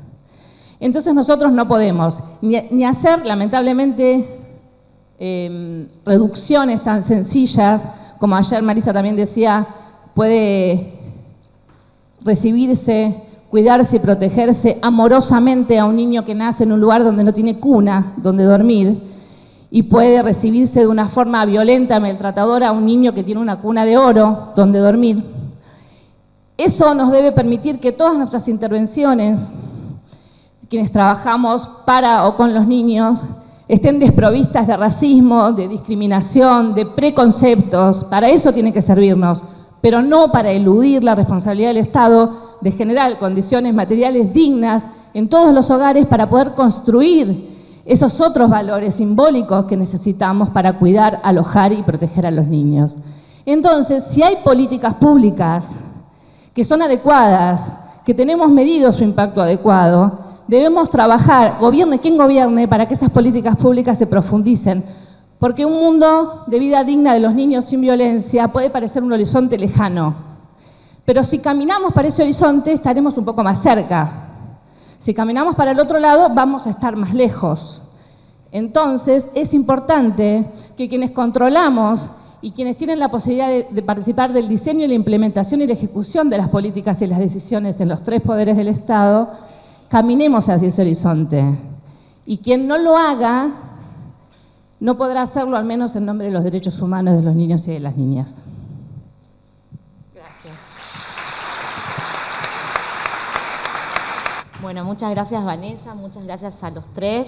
Entonces nosotros no podemos ni hacer, lamentablemente, reducciones tan sencillas, como ayer Marisa también decía, puede recibirse, cuidarse y protegerse amorosamente a un niño que nace en un lugar donde no tiene cuna, donde dormir, y puede recibirse de una forma violenta, maltratadora a un niño que tiene una cuna de oro donde dormir. Eso nos debe permitir que todas nuestras intervenciones, quienes trabajamos para o con los niños, estén desprovistas de racismo, de discriminación, de preconceptos. Para eso tiene que servirnos, pero no para eludir la responsabilidad del Estado de generar condiciones materiales dignas en todos los hogares para poder construir esos otros valores simbólicos que necesitamos para cuidar, alojar y proteger a los niños. Entonces, si hay políticas públicas que son adecuadas, que tenemos medido su impacto adecuado, debemos trabajar, gobierne quien gobierne, para que esas políticas públicas se profundicen. Porque un mundo de vida digna de los niños sin violencia puede parecer un horizonte lejano. Pero si caminamos para ese horizonte, estaremos un poco más cerca. Si caminamos para el otro lado, vamos a estar más lejos. Entonces, es importante que quienes controlamos y quienes tienen la posibilidad de participar del diseño y la implementación y la ejecución de las políticas y las decisiones en los tres poderes del Estado, caminemos hacia ese horizonte. Y quien no lo haga, no podrá hacerlo, al menos en nombre de los derechos humanos de los niños y de las niñas. Gracias. Bueno, muchas gracias Vanessa, muchas gracias a los tres.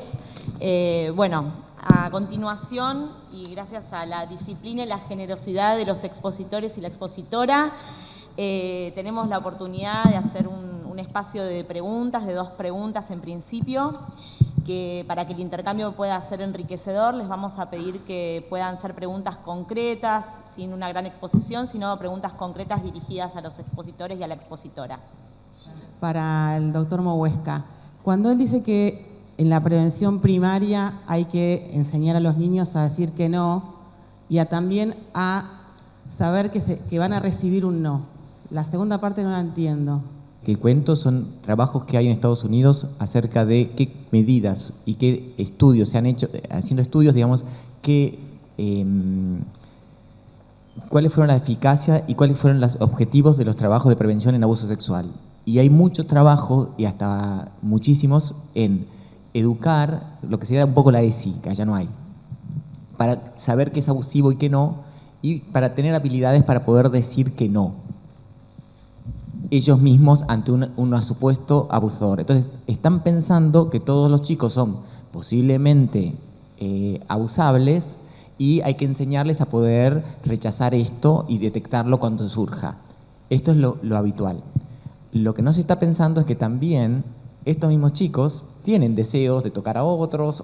Bueno, a continuación, y gracias a la disciplina y la generosidad de los expositores y la expositora, tenemos la oportunidad de hacer un espacio de preguntas, de 2 preguntas en principio, que para que el intercambio pueda ser enriquecedor, les vamos a pedir que puedan ser preguntas concretas, sin una gran exposición, sino preguntas concretas dirigidas a los expositores y a la expositora. Para el doctor Mohuesca, cuando él dice que en la prevención primaria hay que enseñar a los niños a decir que no y también a saber que van a recibir un no. La segunda parte no la entiendo. Que cuento son trabajos que hay en Estados Unidos acerca de qué medidas y qué estudios se han hecho, haciendo estudios, digamos, cuáles fueron la eficacia y cuáles fueron los objetivos de los trabajos de prevención en abuso sexual. Y hay mucho trabajo, y hasta muchísimos, en educar lo que sería un poco la ESI, que allá no hay, para saber qué es abusivo y qué no, y para tener habilidades para poder decir que no, ellos mismos ante un supuesto abusador. Entonces, están pensando que todos los chicos son posiblemente abusables y hay que enseñarles a poder rechazar esto y detectarlo cuando surja. Esto es lo habitual. Lo que no se está pensando es que también estos mismos chicos tienen deseos de tocar a otros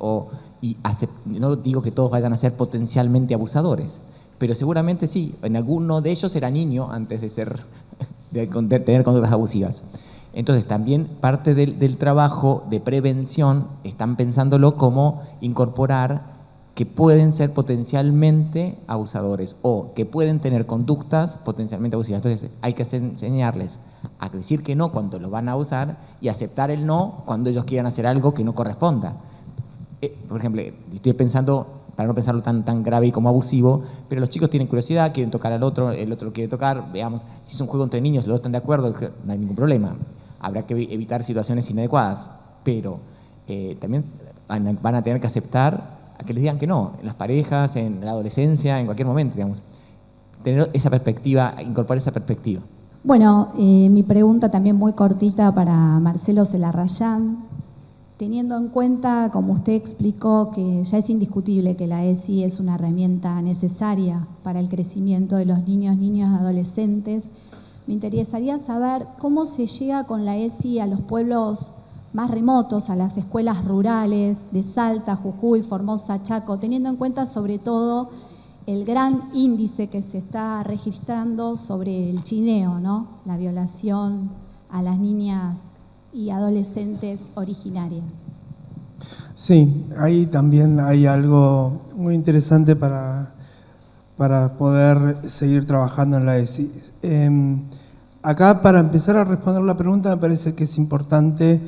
no digo que todos vayan a ser potencialmente abusadores, pero seguramente sí, en alguno de ellos era niño antes de tener conductas abusivas. Entonces también parte del trabajo de prevención están pensándolo como incorporar que pueden ser potencialmente abusadores o que pueden tener conductas potencialmente abusivas. Entonces hay que enseñarles a decir que no cuando los van a abusar y aceptar el no cuando ellos quieran hacer algo que no corresponda. Por ejemplo, estoy pensando, para no pensarlo tan grave y como abusivo, pero los chicos tienen curiosidad, quieren tocar al otro, el otro lo quiere tocar, veamos, si es un juego entre niños, los dos están de acuerdo, no hay ningún problema. Habrá que evitar situaciones inadecuadas, pero también van a tener que aceptar a que les digan que no, en las parejas, en la adolescencia, en cualquier momento, digamos. Tener esa perspectiva, incorporar esa perspectiva. Bueno, mi pregunta también muy cortita para Marcelo Celarrayán. Teniendo en cuenta, como usted explicó, que ya es indiscutible que la ESI es una herramienta necesaria para el crecimiento de los niños y adolescentes, me interesaría saber cómo se llega con la ESI a los pueblos más remotos, a las escuelas rurales de Salta, Jujuy, Formosa, Chaco, teniendo en cuenta sobre todo el gran índice que se está registrando sobre el chineo, ¿no? La violación a las niñas y adolescentes originarias. Sí, ahí también hay algo muy interesante para poder seguir trabajando en la ESI. Acá, para empezar a responder la pregunta, me parece que es importante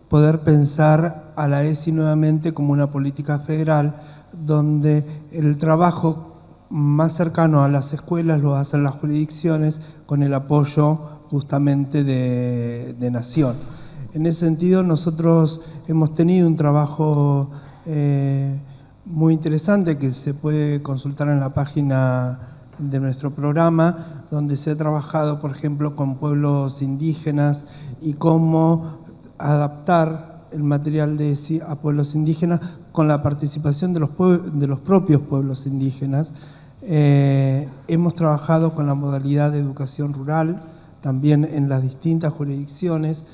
poder pensar a la ESI nuevamente como una política federal, donde el trabajo más cercano a las escuelas lo hacen las jurisdicciones con el apoyo justamente de Nación. En ese sentido, nosotros hemos tenido un trabajo muy interesante que se puede consultar en la página de nuestro programa, donde se ha trabajado, por ejemplo, con pueblos indígenas y cómo adaptar el material de ESI a pueblos indígenas con la participación de los propios pueblos indígenas. Hemos trabajado con la modalidad de educación rural, también en las distintas jurisdicciones.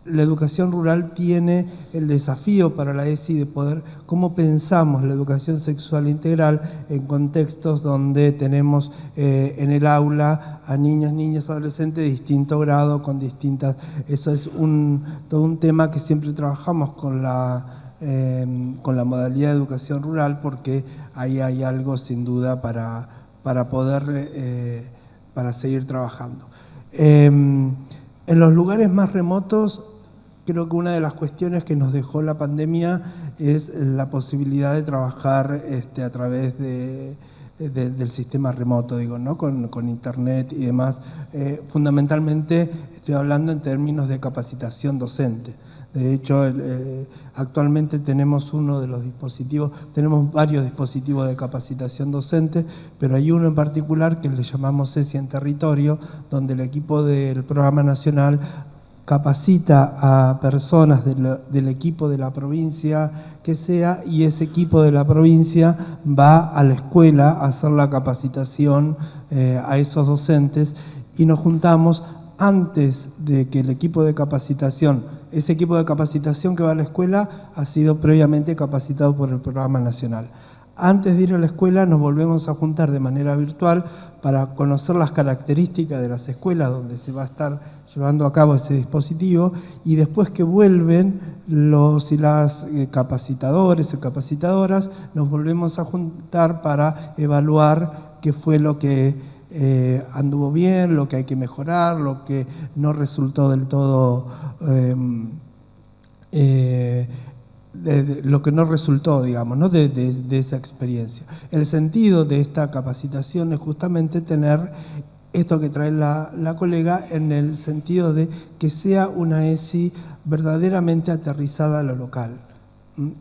La educación rural tiene el desafío para la ESI de poder, cómo pensamos la educación sexual integral en contextos donde tenemos en el aula a niños, niñas, adolescentes de distinto grado, con distintas... Eso es todo un tema que siempre trabajamos con la modalidad de educación rural, porque ahí hay algo sin duda para poder, para seguir trabajando. En los lugares más remotos, creo que una de las cuestiones que nos dejó la pandemia es la posibilidad de trabajar a través del sistema remoto, digo, ¿no? Con internet y demás. Fundamentalmente estoy hablando en términos de capacitación docente. De hecho, actualmente tenemos uno de los dispositivos, tenemos varios dispositivos de capacitación docente, pero hay uno en particular que le llamamos ESI en territorio, donde el equipo del Programa Nacional capacita a personas del equipo de la provincia que sea, y ese equipo de la provincia va a la escuela a hacer la capacitación a esos docentes, y nos juntamos antes de que el equipo de capacitación, ese equipo de capacitación que va a la escuela ha sido previamente capacitado por el Programa Nacional. Antes de ir a la escuela nos volvemos a juntar de manera virtual para conocer las características de las escuelas donde se va a estar llevando a cabo ese dispositivo, y después que vuelven los y las capacitadores y capacitadoras, nos volvemos a juntar para evaluar qué fue lo que anduvo bien, lo que hay que mejorar, lo que no resultó del todo... lo que no resultó, digamos, ¿no? de esa experiencia. El sentido de esta capacitación es justamente tener esto que trae la colega, en el sentido de que sea una ESI verdaderamente aterrizada a lo local.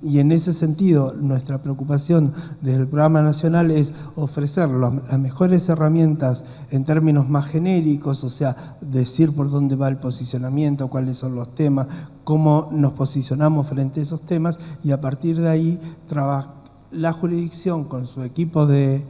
Y en ese sentido, nuestra preocupación desde el Programa Nacional es ofrecer las mejores herramientas en términos más genéricos, o sea, decir por dónde va el posicionamiento, cuáles son los temas, cómo nos posicionamos frente a esos temas, y a partir de ahí la jurisdicción con su equipo de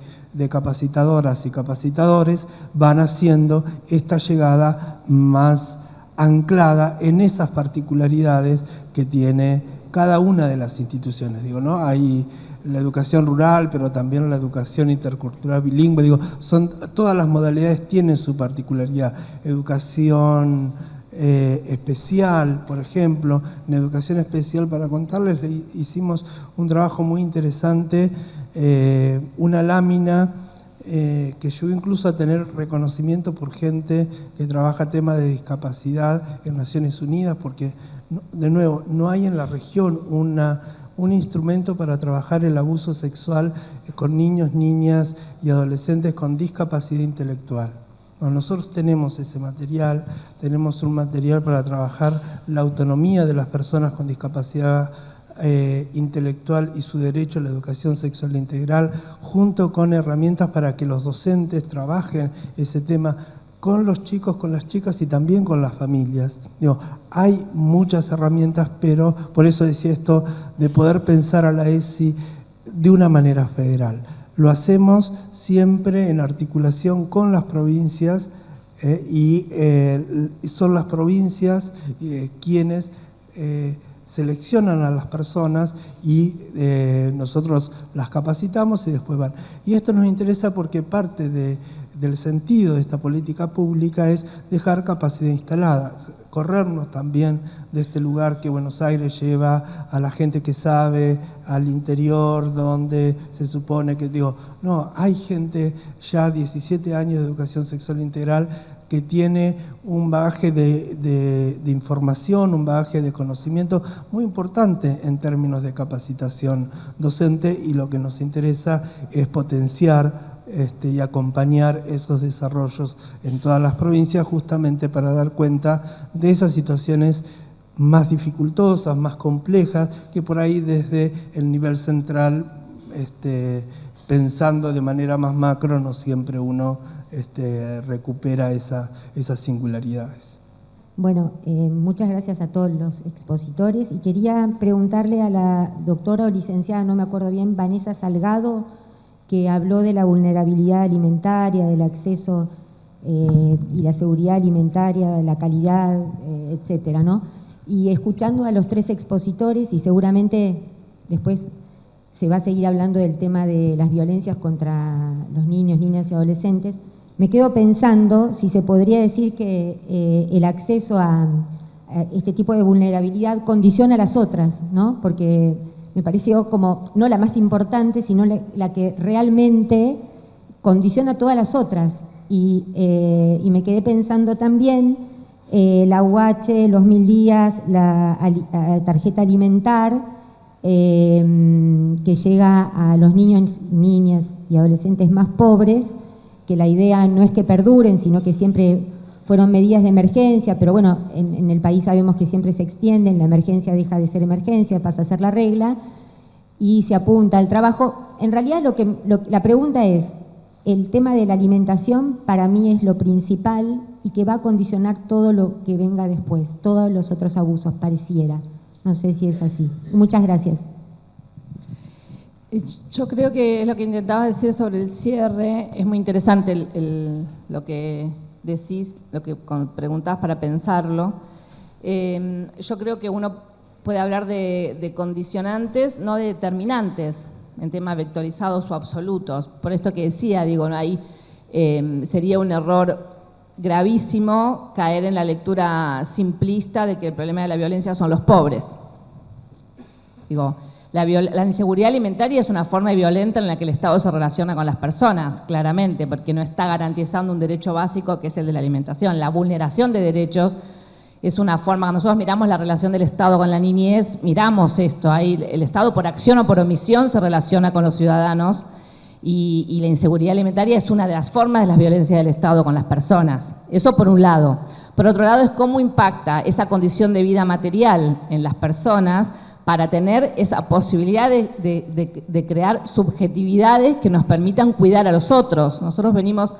capacitadoras y capacitadores van haciendo esta llegada más anclada en esas particularidades que tiene cada una de las instituciones, digo, ¿no? Hay la educación rural, pero también la educación intercultural bilingüe, digo, todas las modalidades tienen su particularidad. Educación especial, por ejemplo, en educación especial, para contarles, hicimos un trabajo muy interesante, una lámina que llegó incluso a tener reconocimiento por gente que trabaja temas de discapacidad en Naciones Unidas, porque de nuevo, no hay en la región un instrumento para trabajar el abuso sexual con niños, niñas y adolescentes con discapacidad intelectual. Bueno, nosotros tenemos ese material, tenemos un material para trabajar la autonomía de las personas con discapacidad intelectual y su derecho a la educación sexual integral, junto con herramientas para que los docentes trabajen ese tema con los chicos, con las chicas y también con las familias. Digo, hay muchas herramientas, pero por eso decía esto de poder pensar a la ESI de una manera federal. Lo hacemos siempre en articulación con las provincias y son las provincias quienes seleccionan a las personas y nosotros las capacitamos y después van. Y esto nos interesa porque parte del sentido de esta política pública es dejar capacidad instalada, corrernos también de este lugar que Buenos Aires lleva a la gente que sabe, al interior, donde se supone que, digo, no, hay gente ya 17 años de educación sexual integral que tiene un bagaje de información, un bagaje de conocimiento muy importante en términos de capacitación docente, y lo que nos interesa es potenciar y acompañar esos desarrollos en todas las provincias, justamente para dar cuenta de esas situaciones más dificultosas, más complejas, que por ahí desde el nivel central, pensando de manera más macro, no siempre uno recupera esas singularidades. Bueno, muchas gracias a todos los expositores y quería preguntarle a la doctora o licenciada, no me acuerdo bien, Vanessa Salgado, que habló de la vulnerabilidad alimentaria, del acceso y la seguridad alimentaria, la calidad, etcétera, ¿no? Y escuchando a los tres expositores, y seguramente después se va a seguir hablando del tema de las violencias contra los niños, niñas y adolescentes, me quedo pensando si se podría decir que el acceso a este tipo de vulnerabilidad condiciona a las otras, ¿no? Porque me pareció como no la más importante, sino la que realmente condiciona a todas las otras. Y me quedé pensando también la UH, los 1000 días, la tarjeta alimentar, que llega a los niños, niñas y adolescentes más pobres, que la idea no es que perduren, sino que siempre fueron medidas de emergencia, pero bueno, en el país sabemos que siempre se extienden, la emergencia deja de ser emergencia, pasa a ser la regla, y se apunta al trabajo. En realidad la pregunta es, el tema de la alimentación para mí es lo principal y que va a condicionar todo lo que venga después, todos los otros abusos, pareciera. No sé si es así. Muchas gracias. Yo creo que lo que intentaba decir sobre el cierre es muy interesante lo que decís, lo que preguntabas para pensarlo. Yo creo que uno puede hablar de condicionantes, no de determinantes, en temas vectorizados o absolutos. Por esto que decía, digo, ahí sería un error gravísimo caer en la lectura simplista de que el problema de la violencia son los pobres. Digo, la inseguridad alimentaria es una forma violenta en la que el Estado se relaciona con las personas, claramente, porque no está garantizando un derecho básico que es el de la alimentación. La vulneración de derechos es una forma, cuando nosotros miramos la relación del Estado con la niñez, miramos esto, ahí el Estado por acción o por omisión se relaciona con los ciudadanos y la inseguridad alimentaria es una de las formas de las violencias del Estado con las personas. Eso por un lado. Por otro lado es cómo impacta esa condición de vida material en las personas para tener esa posibilidad de crear subjetividades que nos permitan cuidar a los otros. Nosotros venimos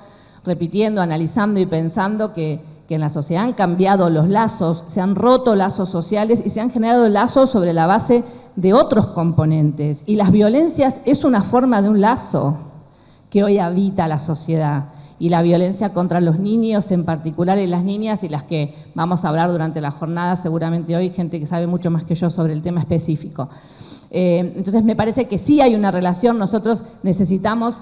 repitiendo, analizando y pensando que en la sociedad han cambiado los lazos, se han roto lazos sociales y se han generado lazos sobre la base de otros componentes. Y las violencias es una forma de un lazo que hoy habita la sociedad. Y la violencia contra los niños en particular y las niñas y las que vamos a hablar durante la jornada, seguramente hoy, gente que sabe mucho más que yo sobre el tema específico. Entonces me parece que sí hay una relación, nosotros necesitamos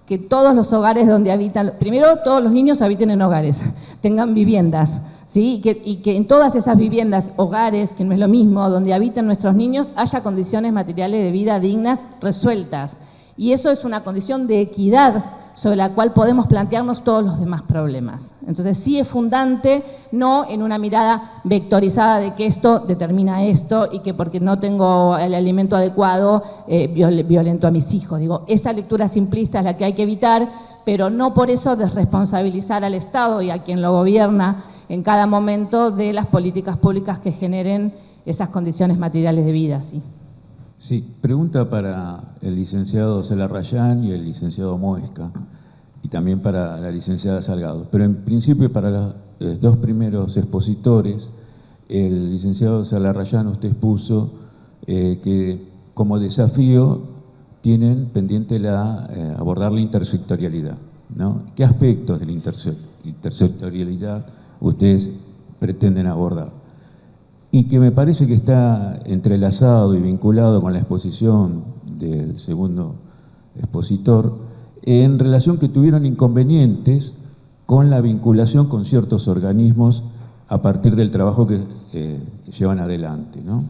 que todos los hogares donde habitan, primero todos los niños habiten en hogares, tengan viviendas, ¿sí? Y que en todas esas viviendas, hogares, que no es lo mismo, donde habitan nuestros niños, haya condiciones materiales de vida dignas resueltas. Y eso es una condición de equidad sobre la cual podemos plantearnos todos los demás problemas. Entonces sí es fundante, no en una mirada vectorizada de que esto determina esto y que porque no tengo el alimento adecuado violento a mis hijos. Digo, esa lectura simplista es la que hay que evitar, pero no por eso desresponsabilizar al Estado y a quien lo gobierna en cada momento de las políticas públicas que generen esas condiciones materiales de vida, ¿sí? Sí, pregunta para el licenciado Celarrayán y el licenciado Muesca, y también para la licenciada Salgado. Pero en principio para los dos primeros expositores, el licenciado Celarrayán, usted expuso que como desafío tienen pendiente abordar la intersectorialidad, ¿no? ¿Qué aspectos de la intersectorialidad ustedes pretenden abordar? Y que me parece que está entrelazado y vinculado con la exposición del segundo expositor, en relación que tuvieron inconvenientes con la vinculación con ciertos organismos a partir del trabajo que llevan adelante, ¿no?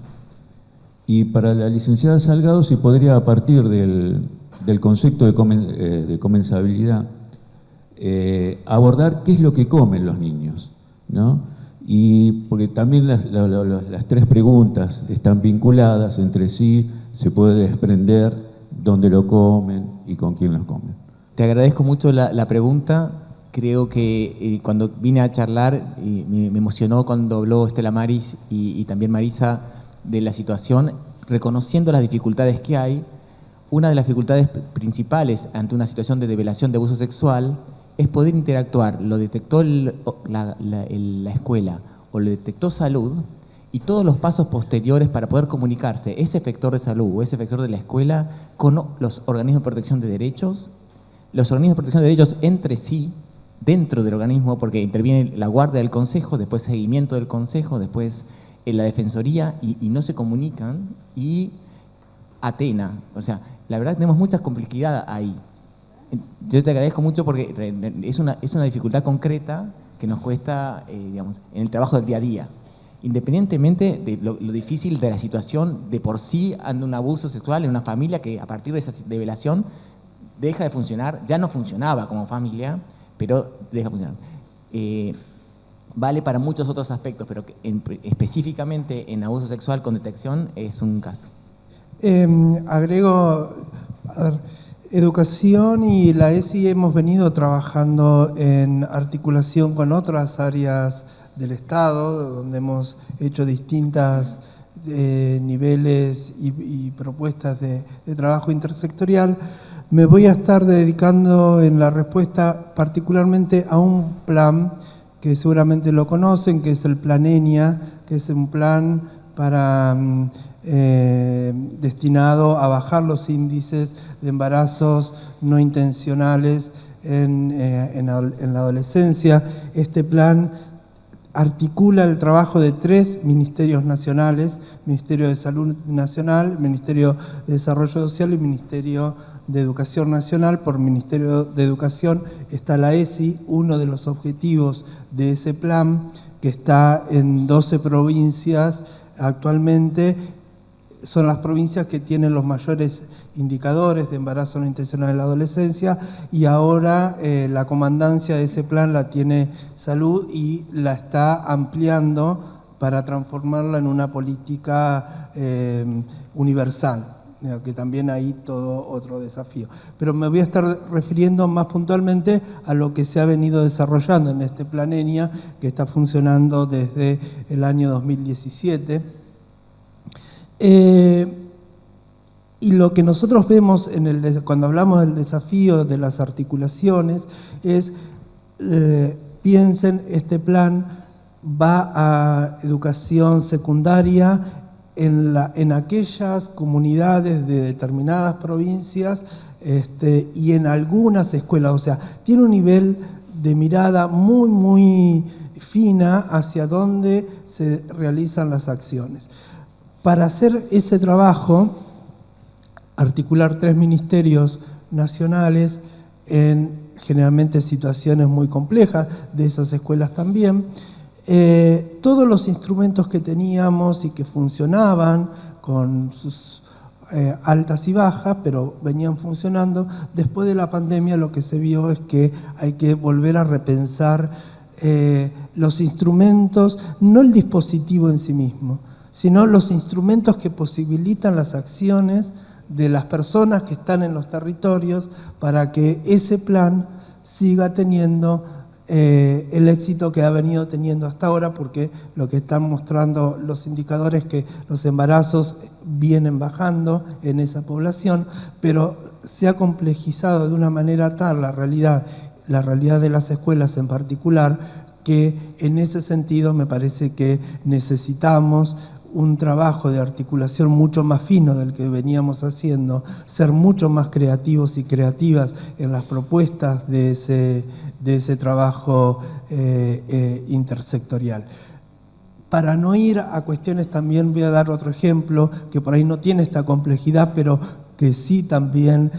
Y para la licenciada Salgado, si podría, a partir del concepto de comensabilidad, abordar qué es lo que comen los niños, ¿no? Y porque también las tres preguntas están vinculadas entre sí, se puede desprender dónde lo comen y con quién los comen. Te agradezco mucho la pregunta, creo que cuando vine a charlar, me emocionó cuando habló Estela Maris y también Marisa de la situación, reconociendo las dificultades que hay. Una de las dificultades principales ante una situación de develación de abuso sexual es poder interactuar. Lo detectó la escuela o lo detectó salud, y todos los pasos posteriores para poder comunicarse ese efector de salud o ese efector de la escuela con los organismos de protección de derechos, los organismos de protección de derechos entre sí, dentro del organismo, porque interviene la guardia del consejo, después seguimiento del consejo, después la defensoría, y no se comunican, y Atena. O sea, la verdad tenemos mucha complejidad ahí. Yo te agradezco mucho porque es una dificultad concreta que nos cuesta, digamos, en el trabajo del día a día. Independientemente de lo difícil de la situación de por sí ante un abuso sexual en una familia que a partir de esa develación deja de funcionar, ya no funcionaba como familia, pero deja de funcionar. Vale para muchos otros aspectos, pero específicamente en abuso sexual con detección es un caso. Agrego, a ver, educación y la ESI hemos venido trabajando en articulación con otras áreas del Estado, donde hemos hecho distintas niveles y propuestas de trabajo intersectorial. Me voy a estar dedicando en la respuesta particularmente a un plan que seguramente lo conocen, que es el Plan ENIA, que es un plan para destinado a bajar los índices de embarazos no intencionales en la adolescencia. Este plan articula el trabajo de 3 ministerios nacionales: Ministerio de Salud Nacional, Ministerio de Desarrollo Social y Ministerio de Educación Nacional. Por Ministerio de Educación está la ESI. Uno de los objetivos de ese plan, que está en 12 provincias actualmente, son las provincias que tienen los mayores indicadores de embarazo no intencional en la adolescencia, y ahora la comandancia de ese plan la tiene Salud y la está ampliando para transformarla en una política universal, que también hay todo otro desafío. Pero me voy a estar refiriendo más puntualmente a lo que se ha venido desarrollando en este Plan ENIA, que está funcionando desde el año 2017. Y lo que nosotros vemos cuando hablamos del desafío de las articulaciones es, piensen, este plan va a educación secundaria en aquellas comunidades de determinadas provincias y en algunas escuelas. O sea, tiene un nivel de mirada muy, muy fina hacia dónde se realizan las acciones. Para hacer ese trabajo, articular 3 ministerios nacionales en generalmente situaciones muy complejas de esas escuelas también, todos los instrumentos que teníamos y que funcionaban con sus altas y bajas, pero venían funcionando, después de la pandemia lo que se vio es que hay que volver a repensar los instrumentos, no el dispositivo en sí mismo, sino los instrumentos que posibilitan las acciones de las personas que están en los territorios para que ese plan siga teniendo el éxito que ha venido teniendo hasta ahora, porque lo que están mostrando los indicadores es que los embarazos vienen bajando en esa población, pero se ha complejizado de una manera tal la realidad de las escuelas en particular, que en ese sentido me parece que necesitamos un trabajo de articulación mucho más fino del que veníamos haciendo, ser mucho más creativos y creativas en las propuestas de ese trabajo intersectorial. Para no ir a cuestiones, también voy a dar otro ejemplo que por ahí no tiene esta complejidad, pero que sí también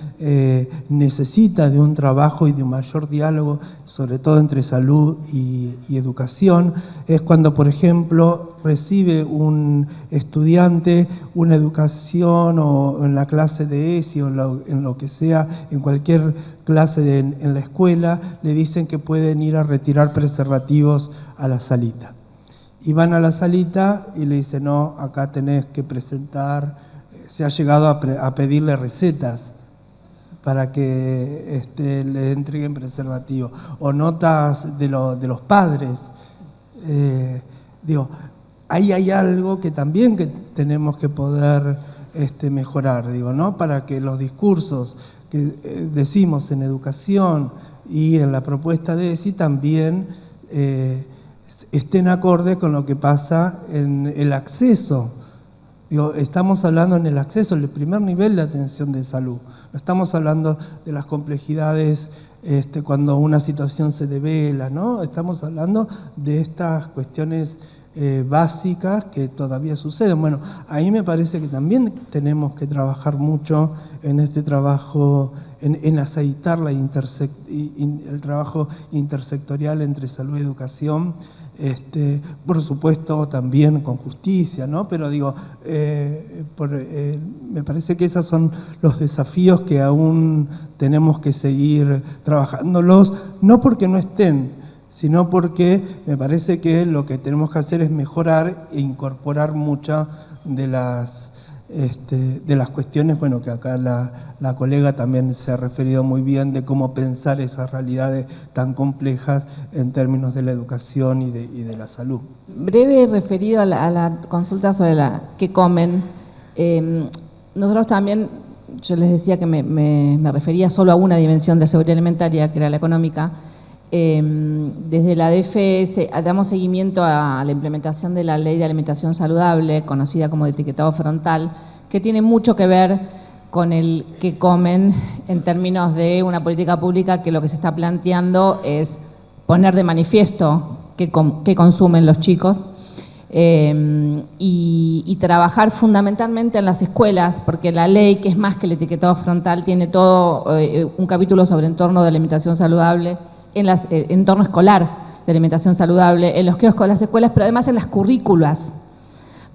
necesita de un trabajo y de un mayor diálogo, sobre todo entre salud y educación. Es cuando, por ejemplo, recibe un estudiante una educación o en la clase de ESI o en lo que sea, en cualquier clase en la escuela, le dicen que pueden ir a retirar preservativos a la salita. Y van a la salita y le dicen, no, acá tenés que presentar. Se ha llegado a pedirle recetas para que le entreguen preservativo, o notas de los padres. Digo, ahí hay algo que también que tenemos que poder mejorar, digo, ¿no? Para que los discursos que decimos en educación y en la propuesta de ESI también estén acorde con lo que pasa en el acceso. Digo, estamos hablando en el acceso, el primer nivel de atención de salud. No estamos hablando de las complejidades cuando una situación se devela, ¿no? Estamos hablando de estas cuestiones básicas que todavía suceden. Bueno, ahí me parece que también tenemos que trabajar mucho en este trabajo, en aceitar el trabajo intersectorial entre salud y educación, por supuesto también con justicia, ¿no? Pero digo, me parece que esos son los desafíos que aún tenemos que seguir trabajándolos, no porque no estén, sino porque me parece que lo que tenemos que hacer es mejorar e incorporar muchas de las cuestiones, bueno, que acá la colega también se ha referido muy bien, de cómo pensar esas realidades tan complejas en términos de la educación y de la salud. Breve referido a la consulta sobre qué comen. Nosotros también, yo les decía que me refería solo a una dimensión de seguridad alimentaria, que era la económica. Desde la DFS damos seguimiento a la implementación de la Ley de Alimentación Saludable, conocida como de etiquetado frontal, que tiene mucho que ver con el qué comen en términos de una política pública que lo que se está planteando es poner de manifiesto qué consumen los chicos y trabajar fundamentalmente en las escuelas, porque la ley, que es más que el etiquetado frontal, tiene todo un capítulo sobre entorno de alimentación saludable, en el entorno escolar de alimentación saludable, en los kioscos de las escuelas, pero además en las currículas,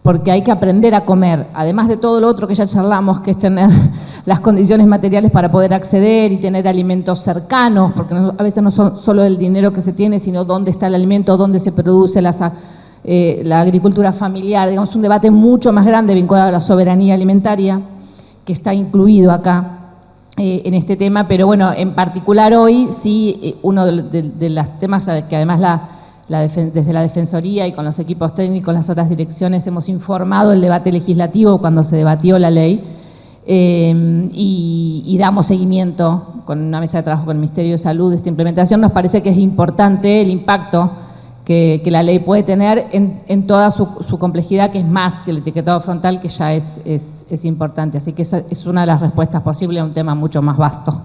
porque hay que aprender a comer, además de todo lo otro que ya charlamos, que es tener las condiciones materiales para poder acceder y tener alimentos cercanos, porque a veces no son solo el dinero que se tiene, sino dónde está el alimento, dónde se produce la agricultura familiar, digamos, un debate mucho más grande vinculado a la soberanía alimentaria, que está incluido acá en este tema, pero bueno, en particular hoy sí, uno de los temas que además desde la Defensoría y con los equipos técnicos, las otras direcciones, hemos informado el debate legislativo cuando se debatió la ley y damos seguimiento con una mesa de trabajo con el Ministerio de Salud de esta implementación. Nos parece que es importante el impacto que la ley puede tener en toda su complejidad, que es más que el etiquetado frontal, que ya es importante. Así que eso es una de las respuestas posibles a un tema mucho más vasto.